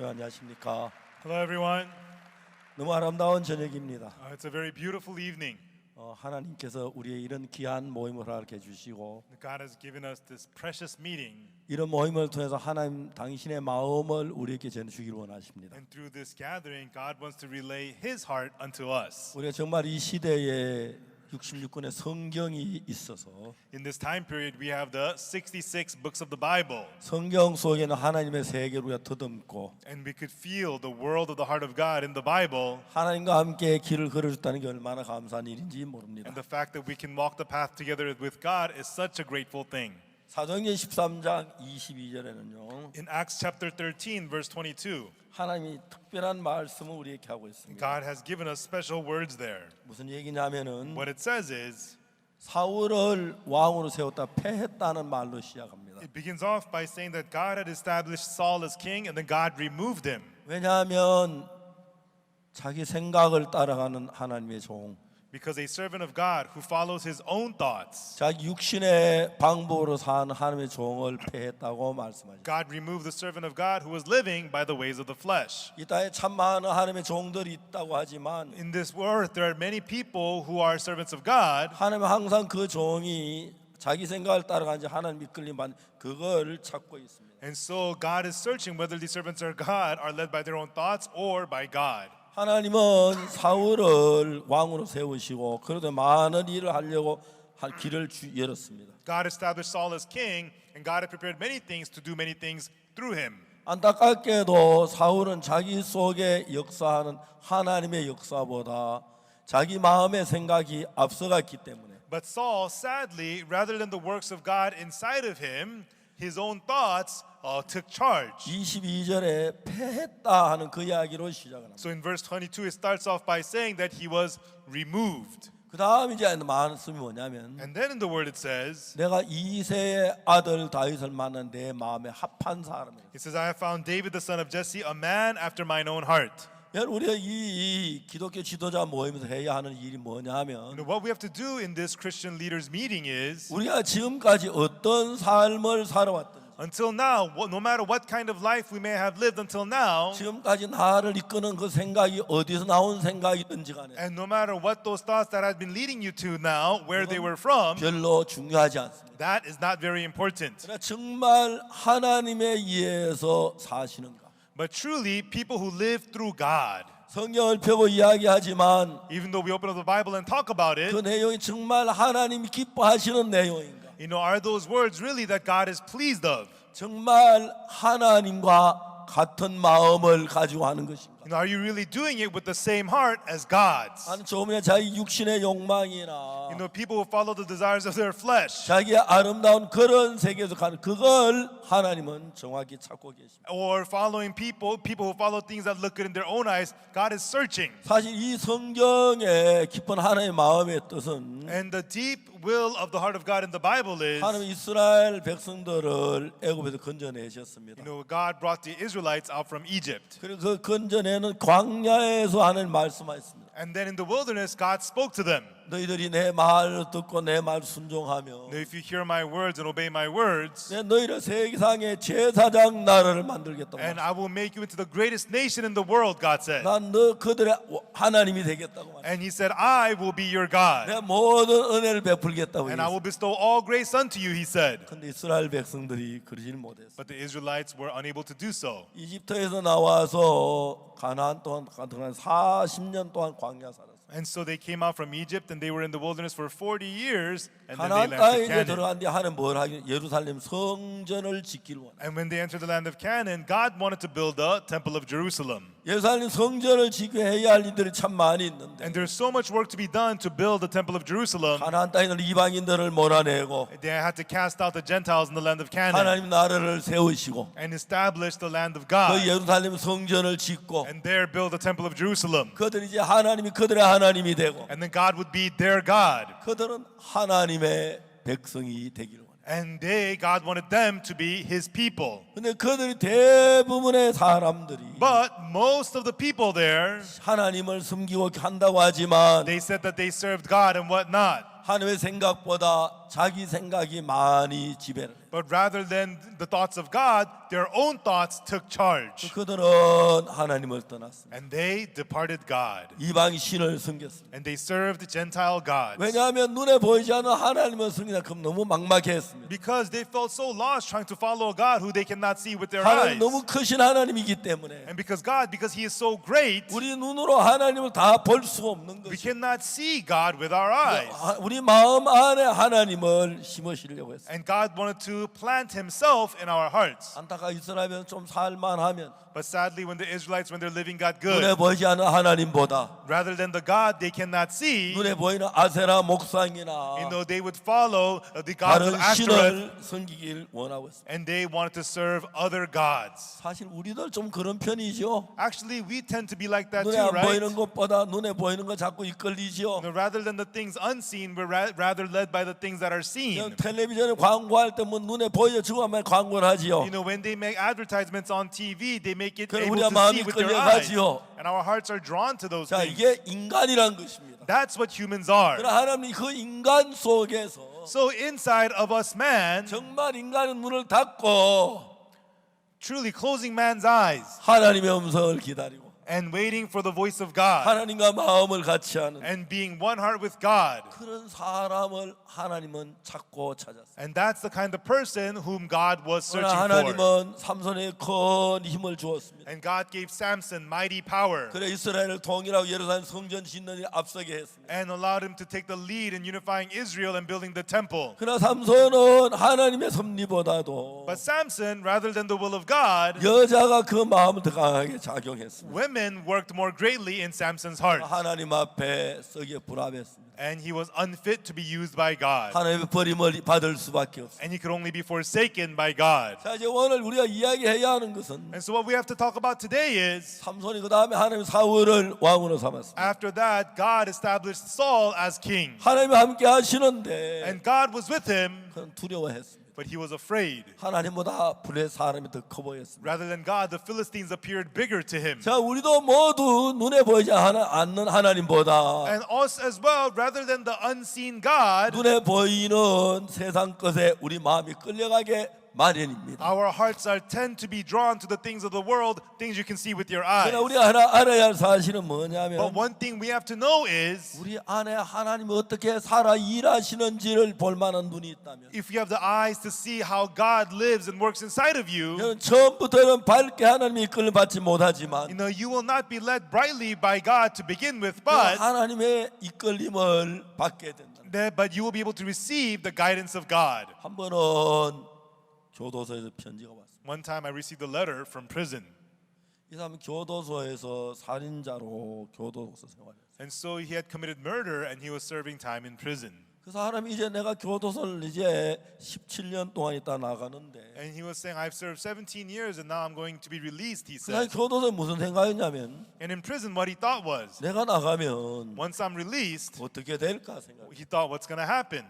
안녕하십니까. Hello, everyone. 너무 아름다운 저녁입니다. It's a very beautiful evening. 하나님께서 우리의 이런 귀한 모임을 허락해 주시고 God has given us this precious meeting, 이런 모임을 통해서 하나님 당신의 마음을 우리에게 전해주기를 원하십니다. and through this gathering, God wants to relay His heart unto us. 우리가 정말 이 시대에 66권의 성경이 있어서 In this time period, we have the 66 books of the Bible, 성경 속에는 하나님의 세계를 우리가 더듬고 and we could feel the world of the heart of God in the Bible, 하나님과 함께 길을 걸어줬다는 게 얼마나 감사한 일인지 모릅니다. and the fact that we can walk the path together with God is such a grateful thing. 사도행전 13장 22절에는요. In Acts chapter 13, verse 22, 하나님이 특별한 말씀을 우리에게 하고 있습니다. God has given us special words there. 무슨 얘기냐면은 What it says is, 사울을 왕으로 세웠다 패했다는 말로 시작합니다. it begins off by saying that God had established Saul as king, and then God removed him. 왜냐하면 자기 생각을 따라가는 하나님의 종, Because a servant of God who follows his own thoughts, 자기 육신의 방법으로 사는 하나님의 종을 패했다고 말씀하셨습니다. God removed the servant of God who was living by the ways of the flesh. 이 땅에 참 많은 하나님의 종들이 있다고 하지만 In this world, there are many people who are servants of God, 하나님은 항상 그 종이 자기 생각을 따라가는지 하나님 이끌림 받는 그걸 찾고 있습니다. and so God is searching whether these servants of God are led by their own thoughts or by God. 하나님은 사울을 왕으로 세우시고 그래도 많은 일을 하려고 길을 열었습니다. God established Saul as king, and God had prepared many things to do many things through him. 안타깝게도 사울은 자기 속에 역사하는 하나님의 역사보다 자기 마음의 생각이 앞서갔기 때문에 But Saul, sadly, rather than the works of God inside of him, his own thoughts took charge. 22절에 패했다 하는 그 이야기로 시작을 합니다. So in verse 22, it starts off by saying that he was removed. 그 다음 이제 말씀이 뭐냐면 And then in the word it says, 내가 이새의 아들 다윗을 만난 내 마음에 합한 사람이다. it says, I have found David the son of Jesse, a man after mine own heart. 여러분 우리가 이 기독교 지도자 모임에서 해야 하는 일이 You 뭐냐면 know, what we have to do in this Christian leaders meeting is, 우리가 지금까지 어떤 삶을 살아왔든지 until now, no matter what kind of life we may have lived until now, 지금까지 나를 이끄는 그 생각이 어디서 나온 생각이든지 간에 and no matter what those thoughts that have been leading you to now, where they were from, 별로 중요하지 않습니다. that is not very important. 그러나 정말 하나님에 의해서 사시는가? But truly, people who live through God, 성경을 펴고 이야기하지만 even though we open up the Bible and talk about 그 it, 내용이 정말 하나님이 기뻐하시는 내용인가? are those words really that God is pleased of? 정말 하나님과 같은 마음을 가지고 하는 것인가? Are you really doing it with the same heart as God's? 아니 조금이나 자기 육신의 욕망이나 People who follow the desires of their flesh, 자기의 아름다운 그런 세계에서 가는 그걸 하나님은 정확히 찾고 계십니다. or following people who follow things that look good in their own eyes, God is searching. 사실 이 성경의 깊은 하나님의 마음의 뜻은 And the deep will of the heart of God in the Bible is, 하나님 이스라엘 백성들을 애굽에서 건져내셨습니다. God brought the Israelites out from Egypt. 그리고 그 건져내는 광야에서 하나님 말씀하셨습니다. And then in the wilderness, God spoke to them. 너희들이 내 말을 듣고 내 말 순종하며 Now, if you hear my words and obey my words, 내 너희를 세상의 제사장 나라를 만들겠다고. and I will make you into the greatest nation in the world, God said. 난 너 그들의 하나님이 되겠다고 말했어. And he said, I will be your God, 내가 모든 은혜를 베풀겠다고 and I 했어. will bestow all grace unto you, he said. 근데 이스라엘 백성들이 그러질 못했어. But the Israelites were unable to do so. 이집트에서 나와서 가나안 동안 40년 동안 광야 살았어. And so they came out from Egypt, and they were in the wilderness for 40 years, and then 가나안 they 땅에 left 이제 Canaan. 들어간 뒤 하는 뭘 하긴 예루살렘 성전을 짓기를 원해. And when they entered the land of Canaan, God wanted to build the temple of Jerusalem. 예루살렘 성전을 짓고 해야 할 일들이 참 많이 있는데 And there's so much work to be done to build the temple of Jerusalem. 가나안 땅에 있는 이방인들을 몰아내고 They had to cast out the Gentiles in the land of Canaan 하나님 나라를 세우시고 and establish the land of 그 God, 예루살렘 성전을 짓고 and there build the temple of Jerusalem. 그들이 이제 하나님이 그들의 하나님이 되고 And then God would be their God. 그들은 하나님의 백성이 되기를 원해. And God wanted them to be His people. 근데 그들이 대부분의 사람들이 But most of the people there, 하나님을 섬기고 한다고 하지만 they said that they served God and whatnot. 하나님의 생각보다 자기 생각이 많이 지배를 해요. But rather than the thoughts of God, their own thoughts took charge. 그들은 하나님을 떠났습니다. And they departed God. 이방 신을 섬겼습니다. And they served Gentile gods. 왜냐하면 눈에 보이지 않는 하나님을 섬기다 그럼 너무 막막했습니다. Because they felt so lost trying to follow a God who they cannot see with their 하나님 eyes. 너무 크신 하나님이기 때문에 And because He is so great, 우리 눈으로 하나님을 다 볼 수 없는 we 것이 cannot see God with our eyes. 우리 마음 안에 하나님을 심으시려고 했어요. And God wanted to plant Himself in our hearts. 안타까 이스라엘은 좀 살만하면 But sadly, when the Israelites, when they're living God 눈에 good, 보이지 않는 하나님보다 rather than the God they cannot see, 눈에 보이는 아세라 목상이나 they would follow the gods 다른 of Ashtoreth, 신을 섬기길 원하고 있습니다. and they wanted to serve other gods. 사실 우리들 좀 그런 편이죠. Actually, we tend to be like that 눈에 too, 안 right? 보이는 것보다 눈에 보이는 거 자꾸 이끌리죠. Rather than the things unseen, we're rather led by the things that are seen. 그냥 텔레비전에 광고할 때 뭐 눈에 보여주고만 광고를 하지요. When they make advertisements on TV, they make it 그럼 able 우리가 to 마음이 see with their eyes. 끌려가지요. And our hearts are drawn to those 자, things. 이게 인간이란 것입니다. That's what humans are. 그러나 하나님이 그 인간 속에서 So inside of us, man, 정말 인간의 눈을 닫고 truly closing man's eyes 하나님의 음성을 기다리고 and waiting for the voice of God 하나님과 마음을 같이 하는 and being one heart with God. 그런 사람을 하나님은 찾고 찾았어요. And that's the kind of person whom God was searching 그러나 for. 하나님은 삼손에 큰 힘을 주었습니다. And God gave Samson mighty power 그래 이스라엘을 통일하고 예루살렘 성전 짓는 일 앞서게 했습니다. and allowed him to take the lead in unifying Israel and building the temple. 그러나 삼손은 하나님의 섭리보다도 But Samson, rather than the will of God, 여자가 그 마음을 더 강하게 작용했습니다. women worked more greatly in Samson's heart. 하나님 앞에 서기에 불합했습니다. And he was unfit to be used by God. 하나님의 버림을 받을 수밖에 없습니다. And he could only be forsaken by God. 자 이제 오늘 우리가 이야기해야 하는 것은 And so what we have to talk about today is, 삼손이 그 다음에 하나님 사울을 왕으로 삼았습니다. after that, God established Saul as king. 하나님이 함께 하시는데 And God was with him, 그는 두려워했습니다. but he was afraid. 하나님보다 불의 사람이 더 커 보였습니다. Rather than God, the Philistines appeared bigger to him. 자 우리도 모두 눈에 보이지 않는 하나님보다 And us as well, rather than the unseen God, 눈에 보이는 세상 것에 우리 마음이 끌려가게 마련입니다. our hearts tend to be drawn to the things of the world, things you can see with your eyes. 그러나 우리가 하나 알아야 할 사실은 But 뭐냐면 one thing we have to know is, 우리 안에 하나님이 어떻게 살아 일하시는지를 볼 만한 눈이 있다면 if you have the eyes to see how God lives and works inside of you, 여러분, 처음부터는 밝게 하나님의 이끌림 받지 못하지만 you will not be led brightly by God to begin with, 그 but 하나님의 이끌림을 받게 된다. you will be able to receive the guidance of God. 한 번은 교도소에서 편지가 왔습니다. One time I received a letter from prison. 이 사람은 교도소에서 살인자로 교도소 생활했어요. And so he had committed murder and he was serving time in prison. 그 사람이 이제 내가 교도소를 이제 17년 동안 있다 나가는데 And he was saying, I've served 17 years and now I'm going to be released, he 그 사람이 said. 교도소에 무슨 생각이냐면 And in prison, what he thought was, 내가 나가면 once I'm released, 어떻게 될까 생각. he thought, what's going to happen?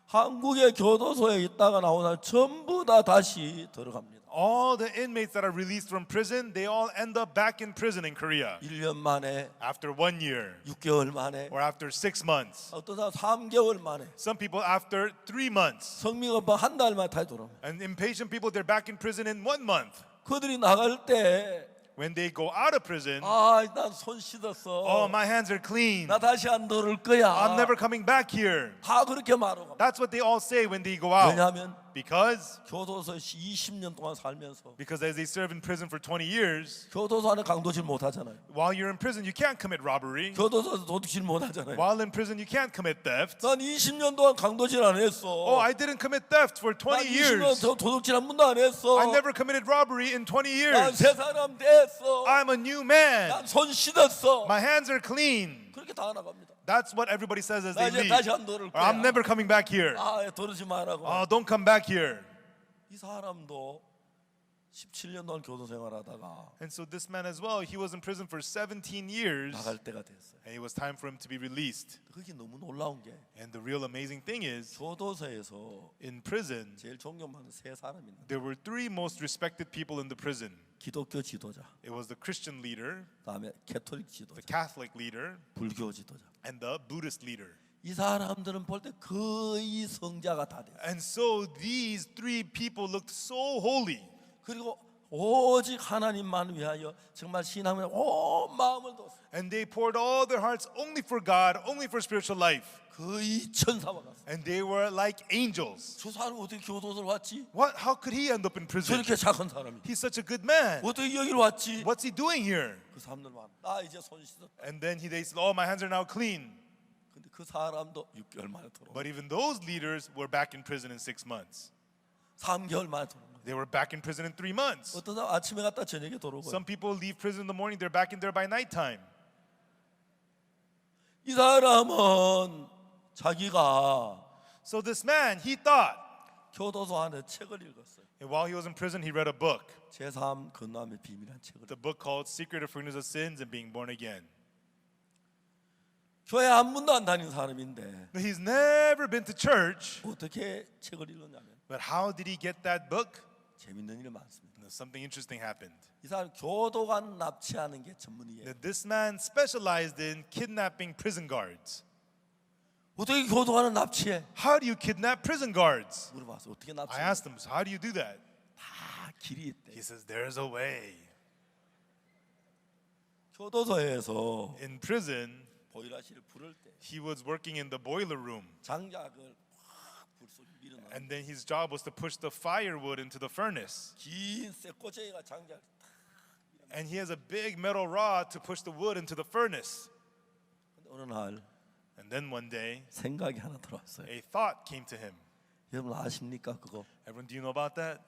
한국의 교도소에 있다가 나온 사람 전부 다 다시 들어갑니다. All the inmates that are released from prison, they all end up back in prison in Korea 1년 만에, after 1 year 6개월 만에, or after 6 months. 어떤 사람 3개월 만에, Some people after 3 months. 성미가 한 달 만에 다시 들어옵니다. And impatient people, they're back in prison in 1 month. 그들이 나갈 때 When they go out of prison, 난 손 씻었어. oh, my hands are clean. 나 다시 안 들어올 거야. I'm never coming back here. 다 그렇게 말하고. That's what they all say when they go out. 왜냐하면 Because 교도소 20년 동안 살면서 as they serve in prison for 20 years, 교도소 안에 강도질 못 하잖아요. while you're in prison, you can't commit robbery. 교도소에서 도둑질 못 하잖아요. While in prison, you can't commit theft. 난 20년 동안 강도질 안 했어. Oh, I didn't commit theft for 난 20 20년 years. 도둑질 한 번도 안 했어. I never committed robbery in 20 난 years. 새 사람 됐어. I'm a new man. 난 손 씻었어. My hands are clean. 그렇게 다 나갑니다. That's what everybody says as 나 they 이제 leave. 다시 안 들어올 Or, I'm 거야. never coming back here. 도르지 말라고. Oh, don't come back here. 이 사람도 17년 동안 교도 생활하다가 And so this man as well, he was in prison for 17 years. 나갈 때가 됐어요. And it was time for him to be released. 그게 너무 놀라운 게 And the real amazing thing is, 교도소에서 in prison, 제일 존경받는 세 사람이 있는데 there were 3 most respected people in the prison. 기독교 지도자, It was the Christian leader, 그다음에 캐톨릭 the 지도자, Catholic leader, 불교 지도자. and the Buddhist leader. 이 사람들은 볼 때 거의 성자가 다 됐어요. And so these three people looked so holy. 그리고 오직 하나님만 위하여 정말 신앙을 온 마음을 뒀어요. And they poured all their hearts only for God, only for spiritual life. 거의 천사와 같습니다. And they were like angels. 저 사람 어떻게 교도소를 왔지? How could he end up in prison? 저렇게 착한 사람이 He's such a good man. 어떻게 여기로 왔지? What's he doing here? 그 사람들 말, 나 이제 손 씻어. And then they said, oh, my hands are now clean. 근데 그 사람도 6개월 만에 들어온 But even those leaders were back in prison in 6 months. 3개월 만에 들어온 거예요. They were back in prison in 3 months. 어떤 사람 아침에 갔다 저녁에 들어오고 Some people leave prison in the morning, they're back in there by nighttime. 이 사람은 자기가 So this man, he thought, 교도소 안에 책을 읽었어요. and while he was in prison, he read a book. 제3 건너함의 비밀한 책을. The book called Secret of Forgiveness of Sins and Being Born Again. 교회 한 번도 안 다닌 사람인데 He's never been to church, 어떻게 책을 읽었냐면 but how did he get that book? 재밌는 일 많습니다. Something interesting happened. 이 사람 교도관 납치하는 게 전문이에요. That this man specialized in kidnapping prison guards. 어떻게 교도관을 납치해? How do you kidnap prison guards? 물어봤어. 어떻게 I 납치해? asked him, so how do you do that? 다 길이 있대. He says, there's a way. 교도소에서 In prison, 보일러실을 부를 때 he was working in the boiler room. 장작을 확 불속에 밀어넣어. And then his job was to push the firewood into the furnace. 긴 쇠꼬쟁이가 장작. And he has a big metal rod to push the wood into the furnace. 근데 어느 날 And then one day, 생각이 하나 들어왔어요. a thought came to him. 여러분 아십니까 그거? Everyone, do you know about that?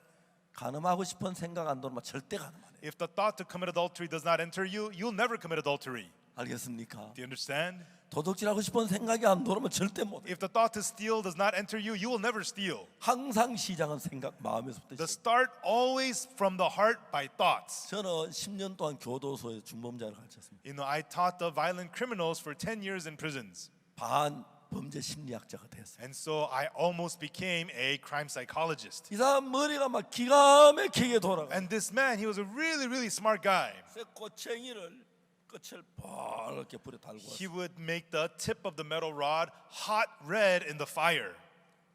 간음하고 싶은 생각 안 들면 절대 간음 안 해요. If the thought to commit adultery does not enter you, you'll never commit adultery. 알겠습니까? Do you understand? 도둑질하고 싶은 생각이 안 들면 절대 못 해요. If the thought to steal does not enter you, you will never steal. 항상 시작은 생각 마음에서부터 The 시작. start always from the heart by thoughts. 저는 10년 동안 교도소에 중범자를 가르쳤습니다. You know, I taught the violent criminals for 10 years in prisons. 반 범죄 심리학자가 됐어요. And so I almost became a crime psychologist. 이 사람 머리가 막 기가 막히게 돌아가. And this man, he was a really, really smart guy. 쇠꼬챙이를 끝을 빨갛게 불에 달고 He 왔어요. would make the tip of the metal rod hot red in the fire.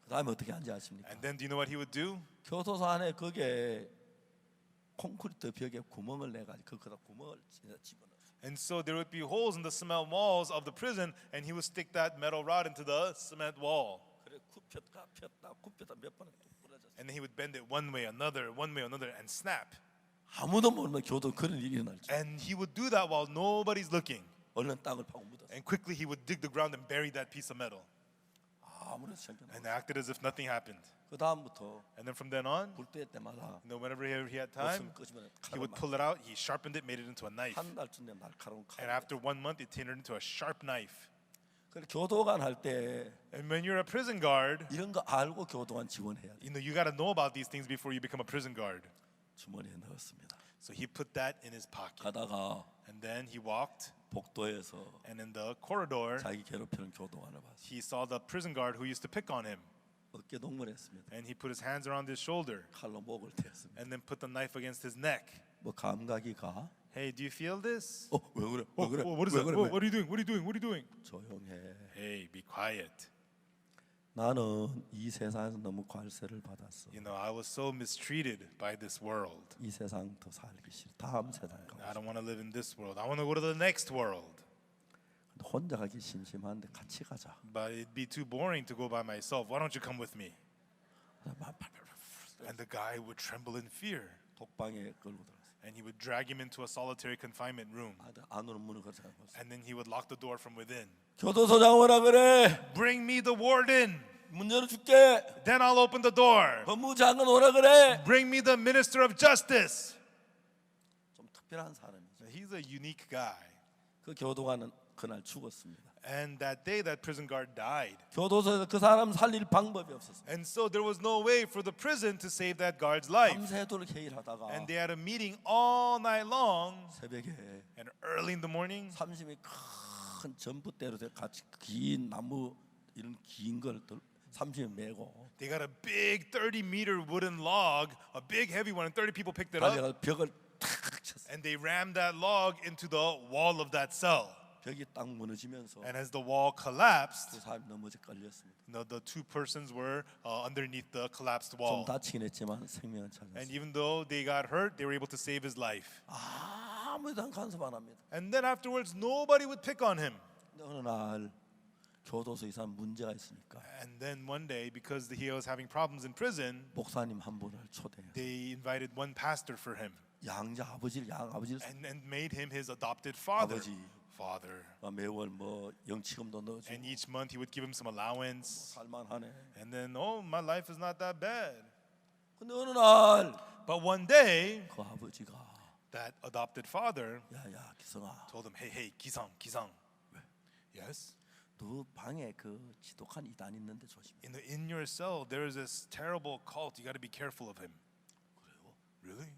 그다음에 어떻게 하는지 아십니까? And then do you know what he would do? 교도소 안에 그게 콘크리트 벽에 구멍을 내가지고 거기다 구멍을 집어넣었어요. And so there would be holes in the cement walls of the prison, and he would stick that metal rod into the cement wall. 그래 굽혔다 폈다 굽혔다 몇 번을 또 부러졌어요. And then he would bend it one way, another, and snap. 아무도 모르는 교도 그런 일이 일어날 줄. And he would do that while nobody's looking. 얼른 땅을 파고 묻었어요. And quickly he would dig the ground and bury that piece of metal. 아무런 생각 안 And 했어요. acted as if nothing happened. 그 다음부터 And then from then on, 불때 때마다 you know, whenever he had 없으면 time, 끄지면 he would pull it out, he sharpened it, made it into a knife. 한 달쯤 되면 날카로운 칼. And after 1 month, it turned into a sharp knife. 그래 교도관 할 때 And when you're a prison guard, 이런 거 알고 교도관 지원해야 돼. you know, you got to know about these things before you become a prison guard. 주머니에 넣었습니다. So he put that in his pocket. 가다가 And then he walked, 복도에서 and in the corridor, 자기 괴롭히는 교도관을 봤어요. he saw the prison guard who used to pick on him. 어깨 동무했습니다. And he put his hands around his shoulder 칼로 목을 댔습니다. and then put the knife against his neck. 뭐 감각이 가? Hey, do you feel this? 왜 그래? 왜 그래? What is 왜 that? 그래? What are you doing? What are you doing? What are you doing? 조용해. Hey, be quiet. 나는 이 세상에서 너무 관세를 받았어. You know, I was so mistreated by this world. 이 세상 더 살기 싫어. 다음 세상 가고 I 싶어. don't want to live in this world. I want to go to the next world. 혼자 가기 심심한데 같이 가자. But it'd be too boring to go by myself. Why don't you come with me? And the guy would tremble in fear. 독방에 끌고 들어갔어. And he would drag him into a solitary confinement room. 안으로 문을 걸어. And then he would lock the door from within. 교도소장 오라 그래. Bring me the warden. 문 열어줄게. Then I'll open the door. 법무장관 오라 그래. Bring me the minister of justice. 좀 특별한 사람이죠. He's a unique guy. 그 교도관은 그날 죽었습니다. And that day, that prison guard died. 교도소에서 그 사람 살릴 방법이 없었어요. And so there was no way for the prison to save that guard's life. 밤새도록 회의를 하다가 And they had a meeting all night long. 새벽에 And early in the morning, 30이 큰 전봇대로 돼 같이 긴 나무 이런 긴 걸 30이 메고 they got a big 30-meter wooden log, a big heavy one, and 30 people picked it up. 달려가 벽을 탁 쳤어요. And they rammed that log into the wall of that cell. 벽이 딱 무너지면서 And as the wall collapsed, 두 사람이 넘어져 깔렸습니다. the two persons were underneath the collapsed 좀 wall. 다치긴 했지만 생명은 And 찾았습니다. even though they got hurt, they were able to save his life. 아무도 간섭 안 합니다. And then afterwards, nobody would pick on him. 근데 어느 날 교도소 이 사람 문제가 있으니까 And then one day, because he was having problems in prison, 목사님 한 분을 초대해서 they invited one pastor for him 양자 아버지를 and made him his adopted father. 아버지. Father. 매월 뭐 영치금도 넣어주고 And each month he would give him some allowance. 살만하네. And then, oh, my life is not that bad. 근데 어느 날 그 But one day, 아버지가 that adopted father 야야 기성아, told him, hey, Kisang. Yes? 너 방에 그 지독한 이단 있는데 조심해. In your cell, there is this terrible cult. You got to be careful of him. 그래요? Really?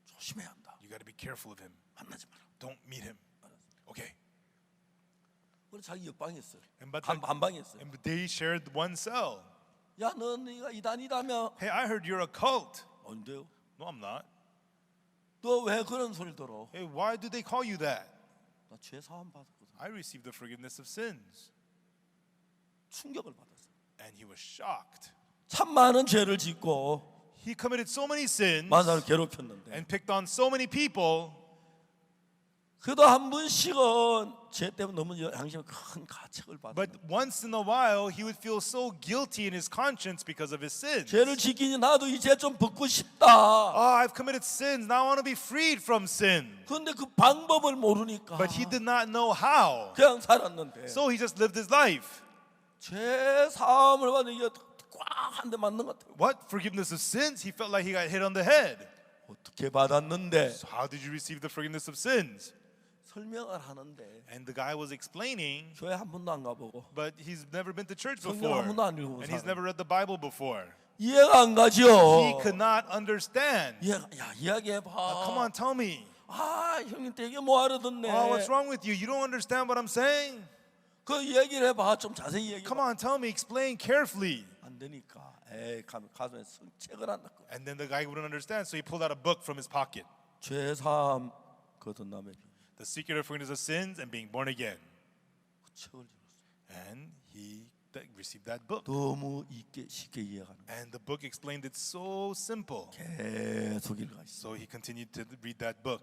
조심해야 한다. You got to be careful of him. 만나지 마라. Don't meet him. Okay. 그래 자기 옆방에 있어. And but 한 방에 있어. and they shared one cell. 야, 너 네가 이단이다며? Hey, I heard you're a cult. 아닌데요. No, I'm not. 너 왜 그런 소리를 들어? Hey, why do they call you that? 나 죄 사함 받았거든. I received the forgiveness of sins. 충격을 받았어. And he was shocked. 참 많은 죄를 짓고 He committed so many sins 많은 사람을 괴롭혔는데 and picked on so many people. 그래도 한 번씩은 죄 때문에 너무 양심에 큰 가책을 받았어. But once in a while, he would feel so guilty in his conscience because of his sins. 죄를 지키니 나도 이제 좀 벗고 싶다. Oh, I've committed sins. Now I want to be freed from sin. 그런데 그 방법을 모르니까 But he did not know how. 그냥 살았는데 So he just lived his life. 죄 사함을 받는 이게 꽉 한 대 맞는 것 같아요. What? Forgiveness of sins? He felt like he got hit on the head. 어떻게 받았는데 So how did you receive the forgiveness of sins? 설명을 하는데 And the guy was explaining, 교회 한 번도 안 가보고 but he's never been to church 성경 before. 한 번도 안 읽어본 And he's 사람. never read the Bible before. 이해가 안 가죠. He could not understand. 이야기해봐. Come on, tell me. 아, 형님 되게 뭐 알아듣네. Oh, what's wrong with you? You don't understand what I'm saying? 그 얘기를 해봐. 좀 자세히 얘기해봐. Come on, tell me. Explain carefully. 안 되니까. 가슴에 책을 안 넣고. And then the guy wouldn't understand, so he pulled out a book from his pocket. 죄사함 거듭남의 비밀. The Secret of Forgiveness of Sins and Being Born Again. 그 책을 읽었어. And he received that book. 너무 쉽게 이해가는. And the book explained it so simple. 계속 읽었어. So he continued to read that book.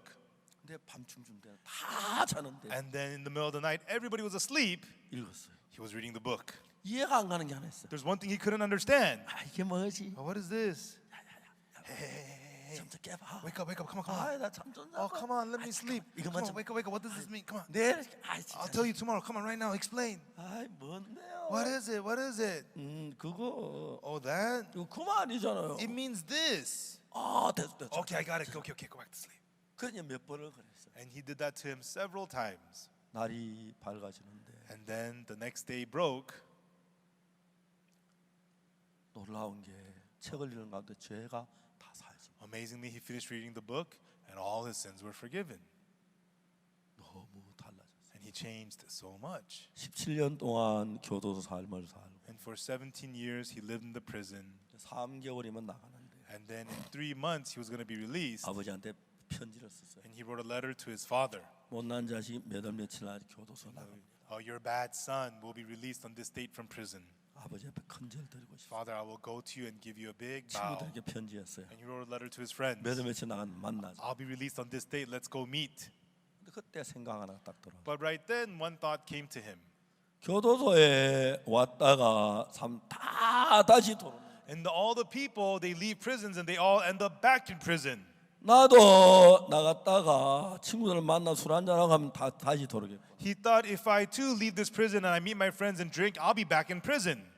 근데 밤중쯤 되면 다 자는데 And then in the middle of the night, everybody was asleep. 읽었어요. He was reading the book. 이해가 안 가는 게 하나 있어. There's one thing he couldn't understand. 아, 이게 뭐지? Oh, what is this? 잠좀 깨봐. Wake up, come on. 아, 나잠좀 자. Oh, come on, let me sleep. 이거 Come 먼저. on, wake up. What does this mean? Come on. 내일 I'll tell you tomorrow. Come on, right now. Explain. 아이, 뭔데요? What is it? 그거 Oh, that? 이거 그 말이잖아요. It means this. 아, 됐어. Okay, I got it. Okay, go back to sleep. 그냥 몇 번을 그랬어. And he did that to him several times. 날이 밝아지는데 And then the next day broke. 놀라운 게 책을 읽는 가운데 죄가 다 사라져. Amazingly, he finished reading the book and all his sins were forgiven. 너무 달라졌어. And he changed so much. 17년 동안 교도소 삶을 살고 And for 17 years, he lived in the prison. 3개월이면 나가는데 And then in 3 months, he was going to be released. 아버지한테 편지를 썼어요. And he wrote a letter to his father. 못난 자식 몇월 며칠 날 교도소 나갑니다. Oh, your bad son will be released on this date from prison. 아버지 앞에 큰절 드리고 싶어요. Father, I will go to you and give you a big bow. 친구들에게 편지했어요. And he wrote a letter to his friends. 몇월 며칠 나가면 만나자. I'll be released on this date. Let's go meet. 근데 그때 생각 하나 딱 들어. But right then, one thought came to him. 교도소에 왔다가 다 다시 돌아. And all the people, they leave prisons and they all end up back in prison. 나도 나갔다가 친구들 만나 술 한잔하고 하면 다시 돌아오게. He thought if I too leave this prison and I meet my friends and drink, I'll be back in prison.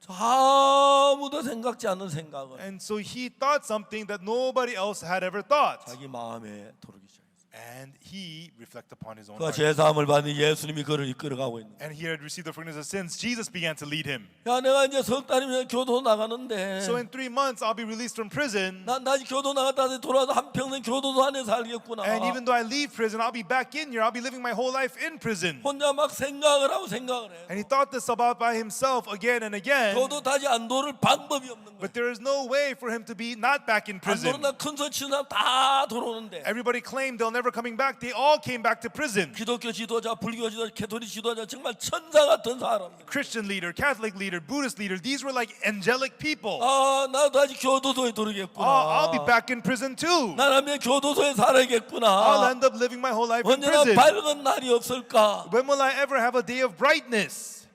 아무도 생각지 않는 생각을 And so he thought something that nobody else had ever thought. 자기 마음에 들어오기 시작했어요. And he reflected upon his own 그 heart. 죄사함을 받는 예수님이 그를 이끌어가고 있는. And he had received the forgiveness of sins. Jesus began to lead him. 야, 내가 이제 석 달이면 교도 나가는데. So in 3 months, I'll be released from prison. 난 다시 교도 나갔다 돌아와서 한평생 교도소 안에 살겠구나. And even though I leave prison, I'll be back in here. I'll be living my whole life in prison. 혼자 막 생각을 하고 생각을 해. And he thought this about by himself again and again. 교도 다시 안 돌을 방법이 없는 거야. But there is no way for him to be not back in 안 prison. 돌아다 큰 소리 치는 사람 다 돌아오는데. Everybody claimed they'll never coming back. They all came back to prison. 기독교 지도자, 불교 지도자, 캐톨릭 지도자 정말 천사 같은 사람들. Christian leader, Catholic leader, Buddhist leader, these were like angelic people. 아, 나도 아직 교도소에 들어오겠구나. I'll be back in prison too. 나라면 교도소에 I'll 살아야겠구나. end up living my whole life in 언제나 prison. 밝은 날이 없을까? When will I ever have a day of brightness?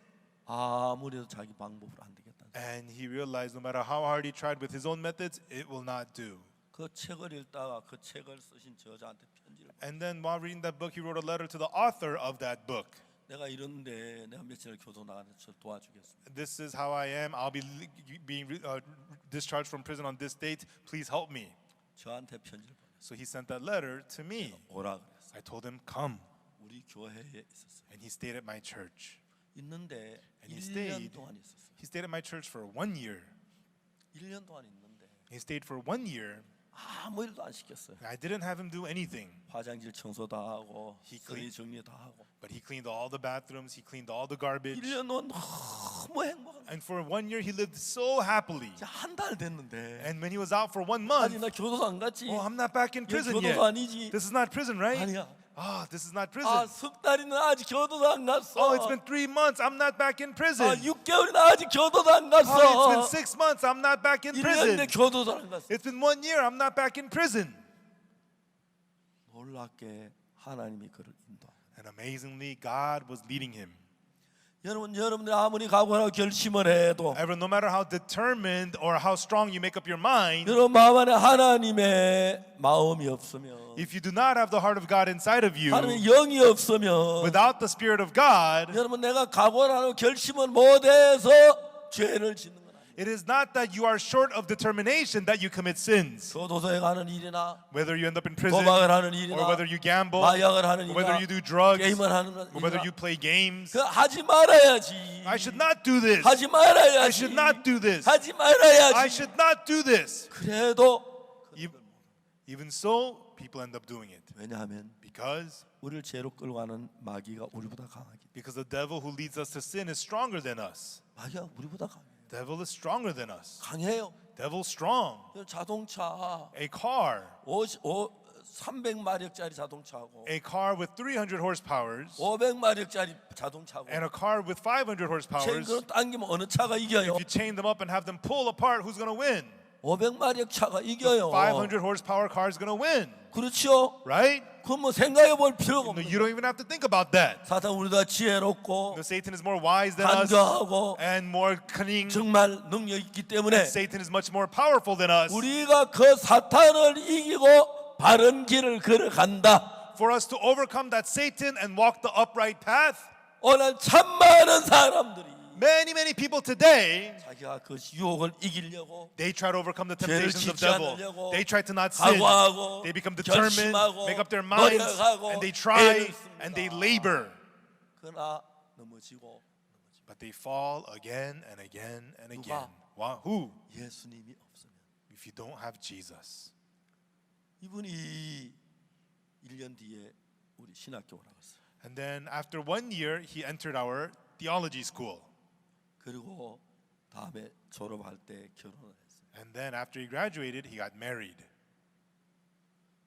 아무래도 자기 방법으로 안 되겠다. And he realized no matter how hard he tried with his own methods, it will not do. 그 책을 읽다가 그 책을 쓰신 저자한테 편지를 받- And then while reading that book, he wrote a letter to the author of that book. 내가 이런데 내가 며칠 교도 나가는데 저 도와주겠습니다. This is how I am. I'll be being discharged from prison on this date. Please help me. 저한테 편지를 보냈어요. So he sent that letter to me. 오라 그랬어요. I told him, come. 우리 교회에 있었어요. And he stayed at my church. 있는데 And he 1년 stayed. 동안 있었어요. He stayed at my church for 1 year. 1년 동안 있는데 He stayed for 1 year. 아무 일도 안 시켰어요. I didn't have him do anything. 화장실 청소 다 하고 He 쓰레기 정리 다 하고 But he cleaned all the bathrooms. He cleaned all the garbage. 1년 동안 너무 행복한 And for 1 year, he lived so happily. 한 달 됐는데 And when he was out for 1 아니 month, 나 교도소 안 갔지. oh, I'm not back in 이거 prison 교도소 yet. 아니지. This is not prison, right? 아니야. Ah, this is not 아, prison. 석 달이나 아직 교도소 안 갔어. Oh, it's been 3 months. I'm not back in prison. 아, 6개월이나 아직 교도소 안 Oh, it's been 갔어. 6 months. I'm not back in 1년인데 prison. 교도소 안 갔어. It's been 1 year. I'm not back in prison. 놀랍게 하나님이 그를 인도. And amazingly, God was leading him. 여러분들 아무리 각오하고 결심을 해도 Ever, no matter how determined or how strong you make up your mind, 여러분 마음 안에 하나님의 마음이 없으면 if you do not have the heart of God inside of you, 하나님의 영이 없으면 without the Spirit of God, 여러분 내가 각오를 하고 결심을 못해서 죄를 짓는 건 아니에요. it is not that you are short of determination that you commit sins. 교도소에 가는 일이나 Whether you end up in prison, 도박을 하는 일이나 or whether you gamble, 마약을 하는 or whether 일이나 you do drugs, 게임을 하는 or whether 일이나 you play games. 그 하지 말아야지. I should not do this. 하지 I 말아야지. should not do this. 하지 I 말아야지. should not do this. 그래도 Even so, people end up doing it. 왜냐하면 Because 우리를 죄로 끌고 가는 마귀가 우리보다 강하기. the devil who leads us to sin is stronger than us. 마귀가 우리보다 강해요. Devil is stronger than us. 강해요. Devil's strong. 자동차 A car 300마력짜리 자동차하고 a car with 300 horsepowers 500마력짜리 자동차하고 and a car with 500 horsepowers, 체인으로 당기면 어느 차가 이겨요? if you chain them up and have them pull apart, who's going to win? 500마력 차가 이겨요. 500 horsepower car is going to win, 그렇죠? right? 그건 뭐 생각해 볼 필요가 No, 없는 you don't even have to think about that. 사탄 우리가 지혜롭고 No, Satan is more wise than us 간교하고 and more cunning. 정말 능력 있기 때문에 Satan is much more powerful than us. 우리가 그 사탄을 이기고 바른 길을 걸어간다. For us to overcome that Satan and walk the upright path, 오늘 참 많은 사람들이 many people today, 자기가 그 유혹을 이기려고 they try to overcome the 죄를 temptations of 짓지 devil. 않으려고 They try to not sin. 각오하고 They become determined, 결심하고 make up their minds, 노력하고 and they try 애를 씁니다. and they labor. 그러나 넘어지고 But they fall again and again and again. 누가? Wow. Who? 예수님이 없으면 If you don't have Jesus. 이분이 1년 뒤에 우리 신학교 올라갔어요. And then after 1 year, he entered our theology school. 그리고 다음에 졸업할 때 결혼을 했어요. And then after he graduated, he got married.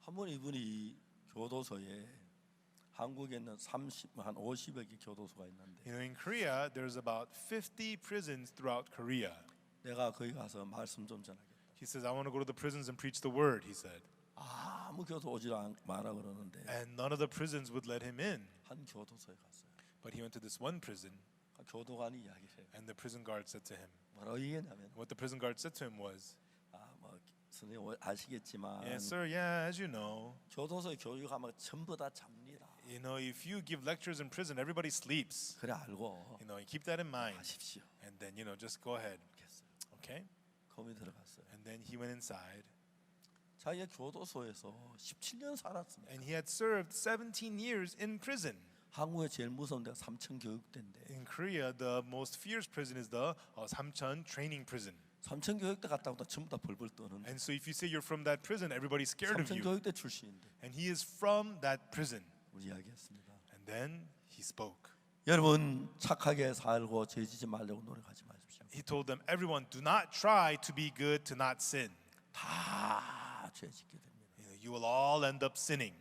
한번 이분이 교도소에 한국에는 한 50여 개 교도소가 있는데 You know, in Korea, there's about 50 prisons throughout Korea. 내가 거기 가서 말씀 좀 전하겠다. He says, I want to go to the prisons and preach the word, he said. 아무 교도 오지 마라 그러는데 And none of the prisons would let him in. 한 교도소에 갔어요. But he went to this one prison, 교도관이 이야기해요. and the prison guard said to him, 뭐라고 얘기했냐면 what the prison guard said to him was, 뭐 선생님 아시겠지만 yes, sir, yeah, as you know, 교도소에 교육하면 전부 다 잡니다. you know, if you give lectures in prison, everybody sleeps. 그래 알고 You know, you keep that in mind. 하십시오. And then, you know, just go ahead. 했어요. Okay? 거기 들어갔어요. And then he went inside, 자기가 교도소에서 17년 살았습니다. and he had served 17 years in prison. 한국에 제일 무서운 데가 삼천 교육대인데 In Korea, the most fierce prison is the Samcheon training prison. 삼천 교육대 갔다 오다 전부 다 벌벌 떠는데 And so if you say you're from that prison, everybody's scared of 삼천 you. 교육대 출신인데 And he is from that prison. 우리 이야기했습니다. And then he spoke. 여러분 착하게 살고 죄지지 말려고 노력하지 마십시오. He told them, everyone, do not try to be good, to not sin. 다 죄짓게 됩니다. You will all end up sinning.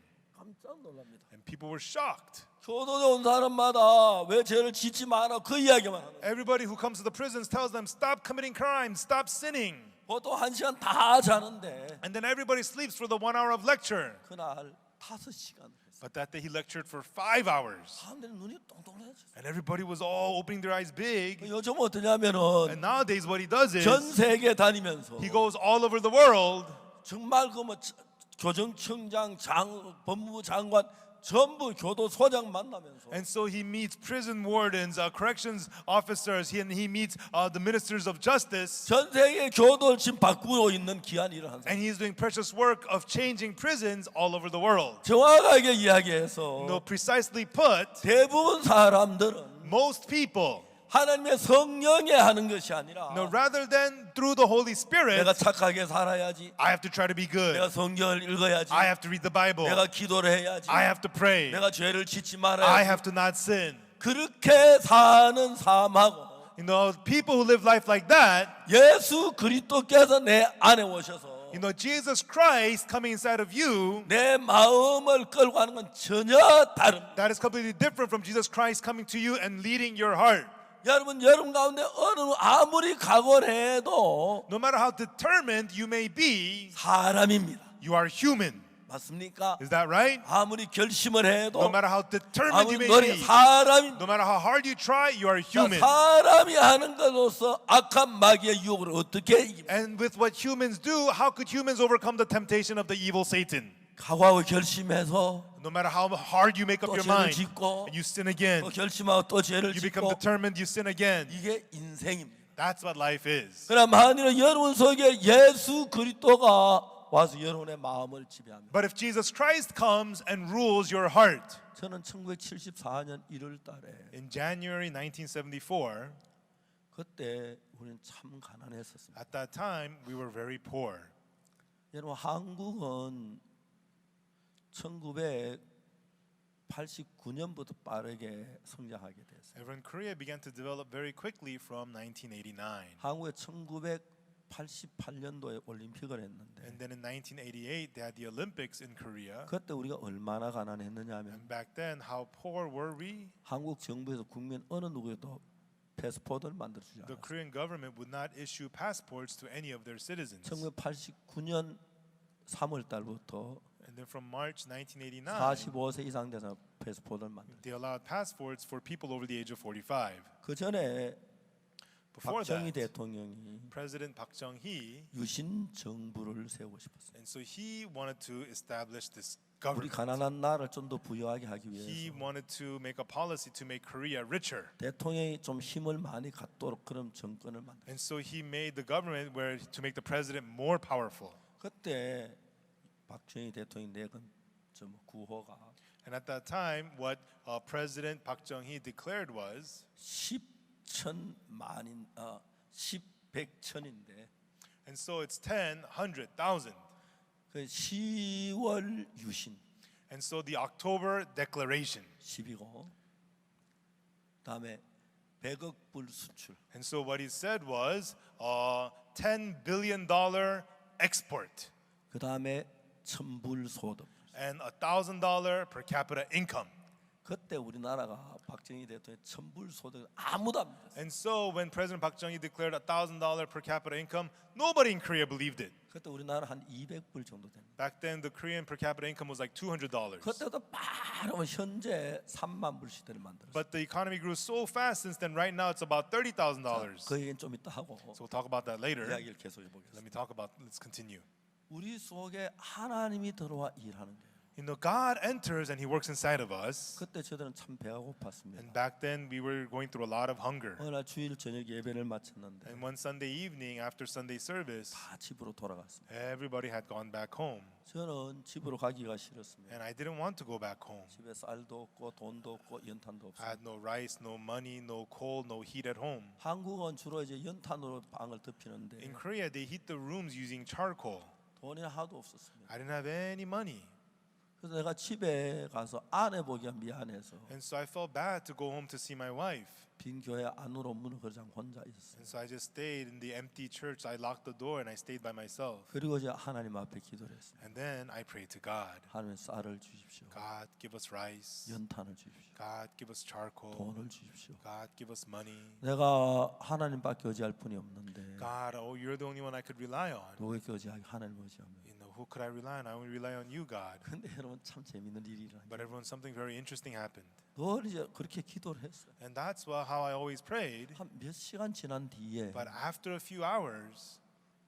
깜짝 놀랍니다. And people were shocked. 교도에 온 사람마다 왜 죄를 짓지 마라 그 이야기만 하는 거예요. Everybody who comes to the prisons tells them, stop committing crimes, stop sinning. 보통 1시간 다 자는데 And then everybody sleeps for the 1 hour of lecture. 그날 5시간을 했어요. But that day he lectured for 5 hours. 사람들이 눈이 똥똥해졌어요. And everybody was all opening their eyes big. 요즘 어떠냐면은 And nowadays what he does is 전 세계 다니면서 he goes all over the world. 정말 그 뭐 교정청장, 법무부 장관 전부 교도소장 만나면서 And so he meets prison wardens, corrections officers, and he meets the ministers of justice. 전 세계 교도를 지금 바꾸고 있는 귀한 일을 한 사람. And he's doing precious work of changing prisons all over the world. 정확하게 이야기해서 No, precisely put, 대부분 사람들은 most people, 하나님의 성령에 하는 것이 아니라 no, rather than through the Holy Spirit, 내가 착하게 살아야지, I have to try to be good. 내가 성경을 읽어야지, I have to read the Bible. 내가 기도를 해야지, I have to pray. 내가 죄를 짓지 I 말아야지. have to not sin. 그렇게 사는 삶하고 You know, people who live life like that, 예수 그리스도께서 내 안에 오셔서 you know, Jesus Christ coming inside of you, 내 마음을 끌고 가는 건 전혀 다릅니다. that is completely different from Jesus Christ coming to you and leading your heart. 여러분 가운데 어느 아무리 각오해도 No matter how determined you may be, 사람입니다. you are human. 맞습니까? Is that right? 아무리 결심을 해도 No matter how determined you 아무리 may 노력 be, 사람입니다. no matter how hard you try, you are human. 사람이 하는 것으로서 악한 마귀의 유혹을 어떻게 이깁니까? And with what humans do, how could humans overcome the temptation of the evil Satan? 각오하고 결심해서 No matter how hard you make up 또 your 죄를 mind, 짓고 and you sin again. 또 결심하고 또 죄를 You become 짓고 determined, you sin again. 이게 인생입니다. That's what life is. 그러나 만일 여러분 속에 예수 그리스도가 와서 여러분의 마음을 지배합니다. But if Jesus Christ comes and rules your heart, 저는 1974년 1월 달에 in January 1974, 그때 우리는 참 가난했었습니다. at that time we were very poor. 여러분 한국은 1989년부터 빠르게 성장하게 됐어요. Everyone, Korea began to develop very quickly from 1989. 한국에 1988년도에 올림픽을 했는데 And then in 1988, they had the Olympics in Korea. 그때 우리가 얼마나 가난했느냐면 And back then, how poor were we? 한국 정부에서 국민 어느 누구에도 패스포트를 만들어 주지 The 않았어요. Korean government would not issue passports to any of their citizens. 1989년 3월 달부터 And then from March 1989, 45세 이상 돼서 패스포트를 만들었어요. they allowed passports for people over the age of 45. 그 전에 Before 박정희 that, 대통령이 President Park Chung-hee, 유신 정부를 세우고 싶었어요. and so he wanted to establish this 우리 government. 가난한 나라를 좀 더 부유하게 하기 He 위해서 wanted to make a policy to make Korea richer. 대통령이 좀 힘을 많이 갖도록 그런 정권을 만들었어요. And so he made the government where to make the president more powerful. 그때 박정희 대통령이 내건 좀 구호가 And at that time, what President Park Chung-hee declared was 10천 만인 10백천인데 and so it's 10, 100, 1,000. 그 10월 유신 And so the October Declaration. 10이고 그다음에 100억 불 수출 And so what he said was $10 billion export 그다음에 천불 소득 and $1,000 per capita income. 그때 우리나라가 박정희 대통령 천불 소득 아무도 안 믿었어요. And so when President Park Chung-hee declared $1,000 per capita income, nobody in Korea believed it. 그때 우리나라 한 200불 정도 됩니다. Back then, the Korean per capita income was like $200. 그때도 바로 현재 3만 불 시대를 만들었어요. But the economy grew so fast since then. Right now, it's about $30,000. 그 얘기는 좀 이따 하고 So we'll talk about that later. 이야기를 계속 Let 해보겠습니다. me talk about. Let's continue. 우리 속에 하나님이 들어와 일하는 거예요. You know, God enters and He works inside of us. 그때 저들은 참 배가 고팠습니다. And back then, we were going through a lot of hunger. 어느 날 주일 저녁 예배를 마쳤는데 And one Sunday evening, after Sunday service, 다 집으로 돌아갔습니다. everybody had gone back home. 저는 집으로 가기가 싫었습니다. And I didn't want to go back home. 집에 쌀도 없고 돈도 없고 연탄도 I 없어요. had no rice, no money, no coal, no heat at home. 한국은 주로 이제 연탄으로 방을 덮이는데 In Korea, they heat the rooms using charcoal. 돈이 하나도 없었습니다. I didn't have any money. 그래서 그래서 내가 집에 가서 아내 보기가 미안해서 And so I felt bad to go home to see my wife. 빈 교회 안으로 문을 그냥 혼자 있었어요. And so I just stayed in the empty church. I locked the door and I stayed by myself. 그리고 이제 하나님 앞에 기도를 했어요. And then I prayed to God. 하나님 쌀을 주십시오. God, give us rice. 연탄을 주십시오. God, give us charcoal. 돈을 주십시오. God, give us money. 내가 하나님밖에 의지할 분이 없는데 God, oh, you're the only one I could rely on. 누구에게 의지하기 하나님 의지하면. You know, who could I rely on? I only rely on you, God. 근데 여러분 참 재밌는 일이 일어나요. But everyone, something very interesting happened. 늘 이제 그렇게 기도를 했어요. And that's how I always prayed. 한 몇 시간 지난 뒤에 But after a few hours,